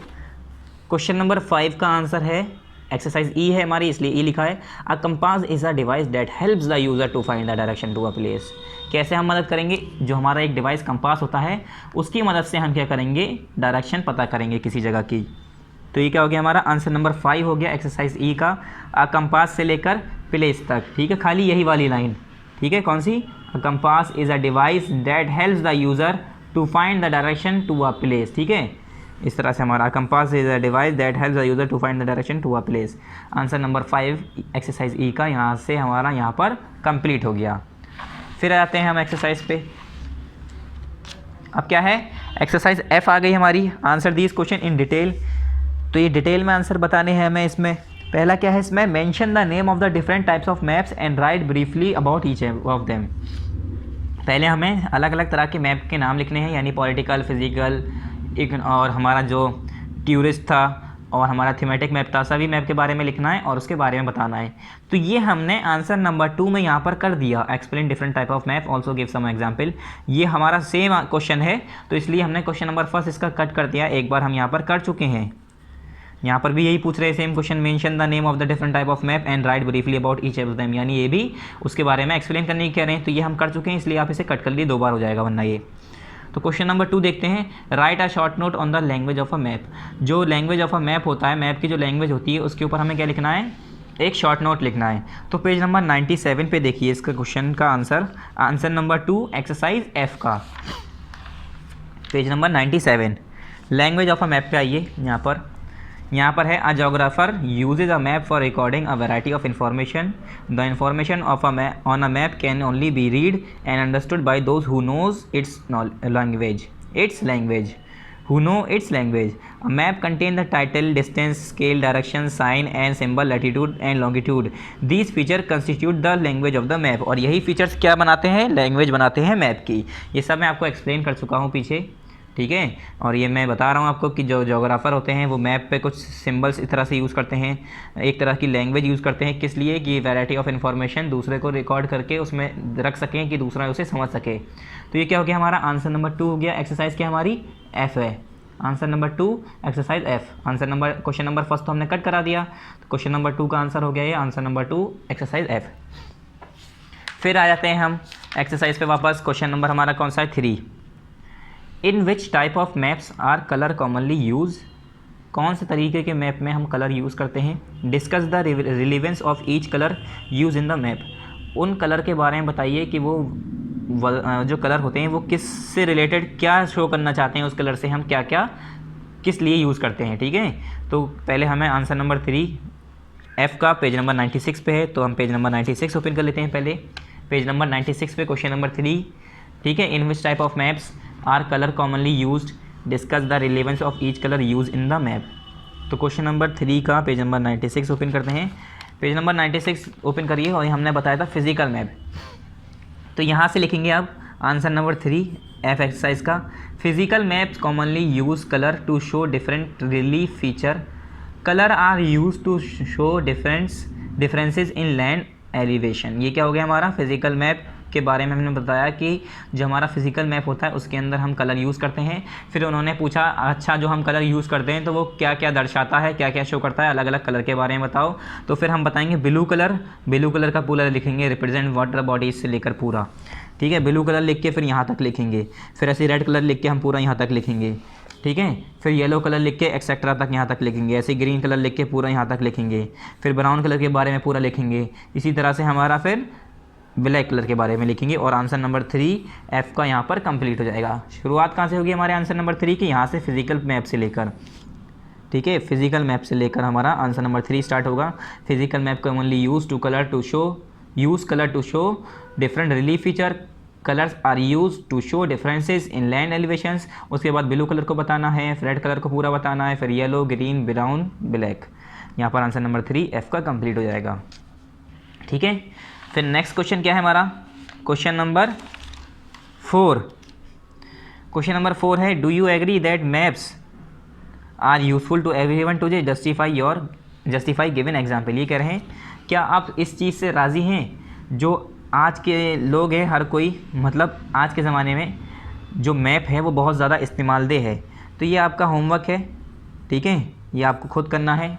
क्वेश्चन नंबर 5 का आंसर है, एक्सरसाइज ई है हमारी इसलिए ई लिखा है। A compass is a device that helps the user to find the direction to a place. कैसे हम मदद करेंगे? जो हमारा एक डिवाइस कंपास होता है उसकी मदद से हम क्या करेंगे, डायरेक्शन पता करेंगे किसी जगह की। तो ये क्या हो गया हमारा आंसर नंबर 5 हो गया एक्सरसाइज ई का। अ कंपास से लेकर प्लेस तक। ठीक है, खाली यही वाली लाइन। ठीक है, कौन सी? A compass is a device that helps the user to find the direction to a place. ठीक है, इस तरह से हमारा compass is a device that helps the user to find the direction to a place. Answer number 5 exercise E का यहाँ से हमारा यहाँ पर कंप्लीट हो गया। फिर आते हैं हम एक्सरसाइज पे। अब क्या है, एक्सरसाइज एफ आ गई हमारी। Answer this question in detail. तो ये डिटेल में आंसर बताने हैं हमें। इसमें पहला क्या है, इसमें mention the name of the different types of maps and right briefly about each of them. पहले हमें अलग अलग तरह के मैप के नाम लिखने हैं, यानी पॉलिटिकल, फिजिकल, और हमारा जो टूरिस्ट था और हमारा थीमेटिक मैप था, सभी मैप के बारे में लिखना है और उसके बारे में बताना है। तो ये हमने आंसर नंबर 2 में यहाँ पर कर दिया। Explain different type of map, also give some example. ये हमारा सेम क्वेश्चन है, तो इसलिए हमने क्वेश्चन नंबर 1 इसका कट कर दिया। एक बार हम यहाँ पर कर चुके हैं। यहाँ पर भी यही पूछ रहे हैं same question, mention the name of the different type of map and right briefly about each of them, यानी ये भी उसके बारे में एक्सप्लेन करने की कह रहे हैं। तो ये हम कर चुके हैं, इसलिए आप इसे कट कर लिए, 2 बार हो जाएगा वरना ये। तो क्वेश्चन नंबर 2 देखते हैं। Right a short note on the language of a map. जो लैंग्वेज ऑफ अ मैप होता है, मैप की जो लैंग्वेज होती है उसके ऊपर हमें क्या लिखना है, एक शॉर्ट नोट लिखना है। तो पेज नंबर 97 पे देखिए इसका क्वेश्चन का answer. Answer number 2 exercise F का, page number 97। Language of a map पे आइए। यहाँ पर है, a geographer uses a map for recording a variety of information. The information of a map on a map can only be read and understood by those who knows its language who know its language. A map contains the title, distance, scale, direction, sign and symbol, latitude and longitude. These features constitute the language of the map. और यही features क्या बनाते हैं, language बनाते हैं map की। ये सब मैं आपको एक्सप्लेन कर चुका हूँ पीछे। ठीक है, और ये मैं बता रहा हूँ आपको कि जो जोग्राफर होते हैं वो मैप पे कुछ सिंबल्स इस तरह से यूज़ करते हैं, एक तरह की लैंग्वेज यूज़ करते हैं। किस लिए? कि वैरायटी ऑफ इन्फॉर्मेशन दूसरे को रिकॉर्ड करके उसमें रख सकें कि दूसरा उसे समझ सके। तो ये क्या हो गया हमारा आंसर नंबर 2 हो गया। एक्सरसाइज क्या हमारी एफ है, answer number 2 exercise F. Answer number question number 1 तो हमने कट करा दिया, तो क्वेश्चन नंबर 2 का आंसर हो गया ये, आंसर नंबर 2 एक्सरसाइज एफ। फिर आ जाते हैं हम एक्सरसाइज पे वापस। क्वेश्चन नंबर हमारा कौन सा है, 3। In which type of maps are colour commonly use. कौन से तरीके के मैप में हम कलर यूज़ करते हैं। Discuss the relevance of each colour use in the map. उन कलर के बारे में बताइए कि वो जो कलर होते हैं वो किस से रिलेटेड क्या शो करना चाहते हैं, उस कलर से हम क्या क्या किस लिए यूज़ करते हैं। ठीक है, तो पहले हमें आंसर नंबर 3 F का पेज नंबर 96 पे है, तो हम पेज नंबर 96 ओपन कर लेते हैं। पहले पेज नंबर 96 पे क्वेश्चन नंबर 3, ठीक है, in which type of maps are colour commonly used, discuss the relevance of each colour use in the map. तो क्वेश्चन नंबर 3 का पेज नंबर 96 ओपन करते हैं। पेज नंबर 96 ओपन करिए और हमने बताया था फिजिकल मैप, तो यहाँ से लिखेंगे आप आंसर नंबर 3 F एक्सरसाइज का। Physical maps commonly use colour to show different relief feature, colour are use to show differences in land elevation. ये क्या हो गया हमारा फिजिकल मैप के बारे में हमने बताया कि जो हमारा फिजिकल मैप होता है उसके अंदर हम कलर यूज़ करते हैं। फिर उन्होंने पूछा अच्छा जो हम कलर यूज़ करते हैं तो वो क्या क्या दर्शाता है, क्या क्या शो करता है, अलग अलग कलर के बारे में बताओ। तो फिर हम बताएंगे ब्लू कलर का पूरा लिखेंगे, रिप्रेजेंट वाटर बॉडीज से लेकर पूरा, ठीक है, ब्लू कलर लिख के फिर यहाँ तक लिखेंगे। फिर ऐसे रेड कलर लिख के हम पूरा यहाँ तक लिखेंगे, ठीक है। फिर येलो कलर लिख के एक्सेट्रा तक यहाँ तक लिखेंगे। ऐसे ग्रीन कलर लिख के पूरा यहाँ तक लिखेंगे। फिर ब्राउन कलर के बारे में पूरा लिखेंगे। इसी तरह से हमारा फिर ब्लैक कलर के बारे में लिखेंगे और आंसर नंबर 3 F का यहाँ पर कंप्लीट हो जाएगा। शुरुआत कहाँ से होगी हमारे आंसर नंबर 3 की, यहाँ से फिजिकल मैप से लेकर, ठीक है, फिजिकल मैप से लेकर हमारा आंसर नंबर 3 स्टार्ट होगा। Physical map commonly use colour to show different relief feature, colours are use to show differences in land elevations. उसके बाद ब्लू कलर को बताना है, रेड कलर को पूरा बताना है, फिर येलो, ग्रीन, ब्राउन, ब्लैक। यहाँ पर आंसर नंबर 3 F का कंप्लीट हो जाएगा, ठीक है। फिर नेक्स्ट क्वेश्चन क्या है हमारा, क्वेश्चन नंबर 4। क्वेश्चन नंबर 4 है do you agree that maps are useful to everyone to justify given example. ये कह रहे हैं क्या आप इस चीज़ से राज़ी हैं जो आज के लोग हैं, हर कोई, मतलब आज के ज़माने में जो मैप है वो बहुत ज़्यादा इस्तेमालदेह है। तो ये आपका होमवर्क है, ठीक है, ये आपको खुद करना है,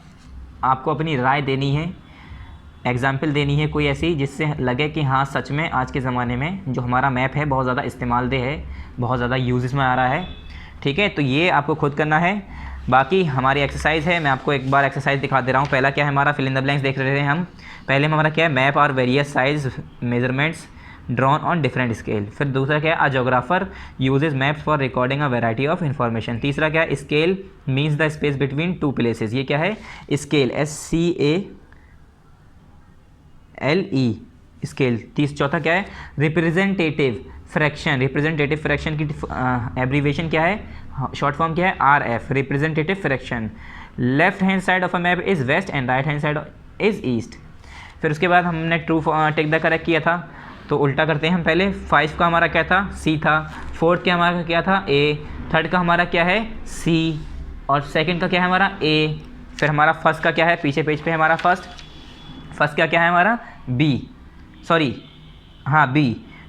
आपको अपनी राय देनी है, एग्जाम्पल देनी है कोई ऐसी जिससे लगे कि हाँ सच में आज के ज़माने में जो हमारा मैप है बहुत ज़्यादा इस्तेमालदेह है, बहुत ज़्यादा यूज़ में आ रहा है, ठीक है। तो ये आपको खुद करना है। बाकी हमारी एक्सरसाइज है, मैं आपको एक बार एक्सरसाइज दिखा दे रहा हूँ। पहला क्या है हमारा, फिल इन द ब्लैंक्स देख रहे हैं हम। पहले में हमारा क्या है, मैप और various size measurements drawn on different scale. फिर दूसरा क्या है, a geographer uses maps for recording a variety of information. तीसरा क्या है, scale means the space between two places. ये क्या है, स्केल, SCALE, स्केल। चौथा क्या है, रिप्रेजेंटेटिव फ्रैक्शन की एब्रीवेशन क्या है, शॉर्ट फॉर्म क्या है, RF, representative fraction. Left hand side of a map is west and right hand side is east. फिर उसके बाद हमने ट्रू टेक द करेक्ट किया था, तो उल्टा करते हैं हम। पहले 5 का हमारा क्या था, C था। 4th का हमारा क्या था, A। 3rd का हमारा क्या है, C। और 2nd का क्या है हमारा, A। फिर हमारा फर्स्ट का क्या है, पीछे पेज पे हमारा फर्स्ट का क्या है हमारा, B, सॉरी हाँ B,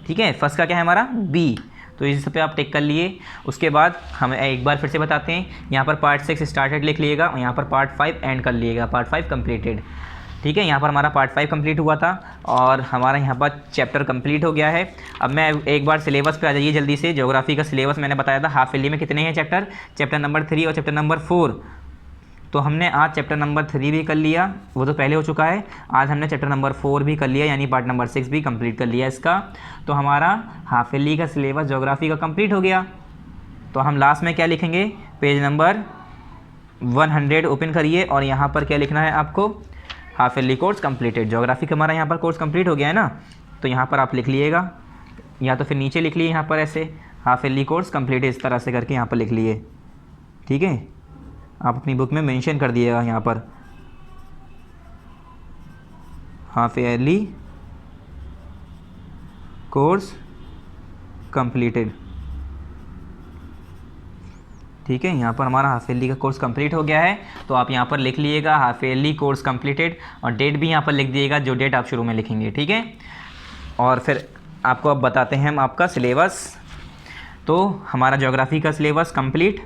ठीक है, फर्स्ट का क्या है हमारा, B। तो इस पे आप टिक कर लिए। उसके बाद हम एक बार फिर से बताते हैं, यहाँ पर पार्ट 6 स्टार्टेड लिख लिएगा और यहाँ पर पार्ट 5 एंड कर लिएगा, पार्ट 5 कंप्लीटेड, ठीक है। यहाँ पर हमारा पार्ट 5 कंप्लीट हुआ था और हमारा यहाँ पर चैप्टर कंप्लीट हो गया है। अब मैं एक बार सिलेबस पे आ जाइए जल्दी से। ज्योग्राफी का सिलेबस मैंने बताया था हाफ ईयरली में कितने हैं चैप्टर नंबर 3 और चैप्टर नंबर 4। तो हमने आज चैप्टर नंबर 3 भी कर लिया, वो तो पहले हो चुका है। आज हमने चैप्टर नंबर 4 भी कर लिया, यानी पार्ट नंबर 6 भी कंप्लीट कर लिया इसका। तो हमारा हाफ ईयरली का सिलेबस ज्योग्राफी का कंप्लीट हो गया। तो हम लास्ट में क्या लिखेंगे, पेज नंबर 100 ओपन करिए और यहाँ पर क्या लिखना है आपको, half yearly course completed. Geography का हमारा यहाँ पर कोर्स कंप्लीट हो गया है ना, तो यहाँ पर आप लिख लीजिएगा, या तो फिर नीचे लिख लिए यहाँ पर ऐसे, हाफ ईयरली कोर्स कंप्लीट इस तरह से करके यहाँ पर लिख लिए, ठीक है। आप अपनी बुक में मेंशन कर दिएगा यहाँ पर हाफ ईयरली कोर्स कंप्लीटेड, ठीक है। यहाँ पर हमारा हाफ ईयरली का कोर्स कंप्लीट हो गया है, तो आप यहाँ पर लिख लीजिएगा हाफ ईयरली कोर्स कंप्लीटेड और डेट भी यहाँ पर लिख दिएगा, जो डेट आप शुरू में लिखेंगे, ठीक है। और फिर आपको अब बताते हैं हम आपका सिलेबस। तो हमारा ज्योग्राफी का सिलेबस कंप्लीट,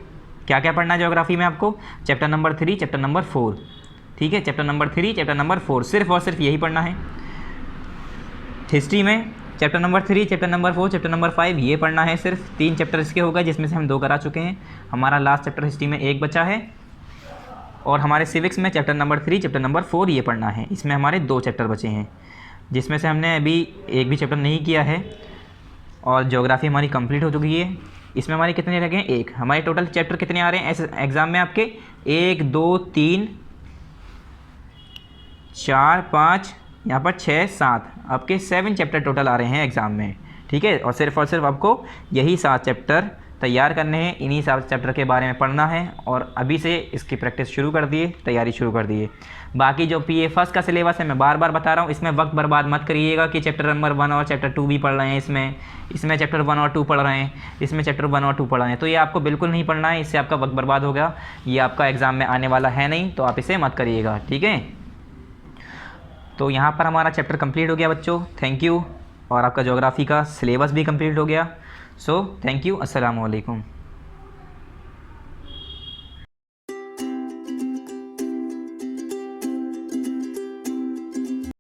क्या क्या पढ़ना है ज्योग्राफी में आपको, चैप्टर नंबर 3, चैप्टर नंबर 4, ठीक है, चैप्टर नंबर 3, चैप्टर नंबर 4, सिर्फ और सिर्फ यही पढ़ना है। हिस्ट्री में chapter number 3, chapter number 4, chapter number 5 ये पढ़ना है, सिर्फ 3 चैप्टर इसके होगा, जिसमें से हम 2 करा चुके हैं। हमारा लास्ट चैप्टर हिस्ट्री में 1 बचा है, और हमारे सिविक्स में चैप्टर नंबर 3, चैप्टर नंबर 4 ये पढ़ना है। इसमें हमारे 2 चैप्टर बचे हैं, जिसमें से हमने अभी एक भी चैप्टर नहीं किया है, और ज्योग्राफी हमारी कंप्लीट हो चुकी है। इसमें हमारे कितने रह गए हैं? 1। हमारे टोटल चैप्टर कितने आ रहे हैं ऐसे एग्ज़ाम में आपके? 1 2 3 4 5, यहाँ पर 6 7, आपके 7 चैप्टर टोटल आ रहे हैं एग्ज़ाम में, ठीक है। और सिर्फ आपको यही 7 चैप्टर तैयार करने हैं, इन्हीं 7 चैप्टर के बारे में पढ़ना है, और अभी से इसकी प्रैक्टिस शुरू कर दिए, तैयारी शुरू कर दिए। बाकी जो PA फर्स्ट का सिलेबस है, मैं बार बार बता रहा हूँ, इसमें वक्त बर्बाद मत करिएगा कि चैप्टर नंबर 1 और चैप्टर 2 भी पढ़ रहे हैं, इसमें चैप्टर 1 और 2 पढ़ रहे हैं, इसमें चैप्टर 1 और 2 पढ़ रहे हैं, तो ये आपको बिल्कुल नहीं पढ़ना है, इससे आपका वक्त बर्बाद होगा। ये आपका एग्ज़ाम में आने वाला है नहीं, तो आप इसे मत करिएगा, ठीक है। तो यहाँ पर हमारा चैप्टर कंप्लीट हो गया बच्चों, थैंक यू। और आपका ज्योग्राफी का सिलेबस भी कंप्लीट हो गया। सो थैंक यू, अस्सलाम वालेकुम।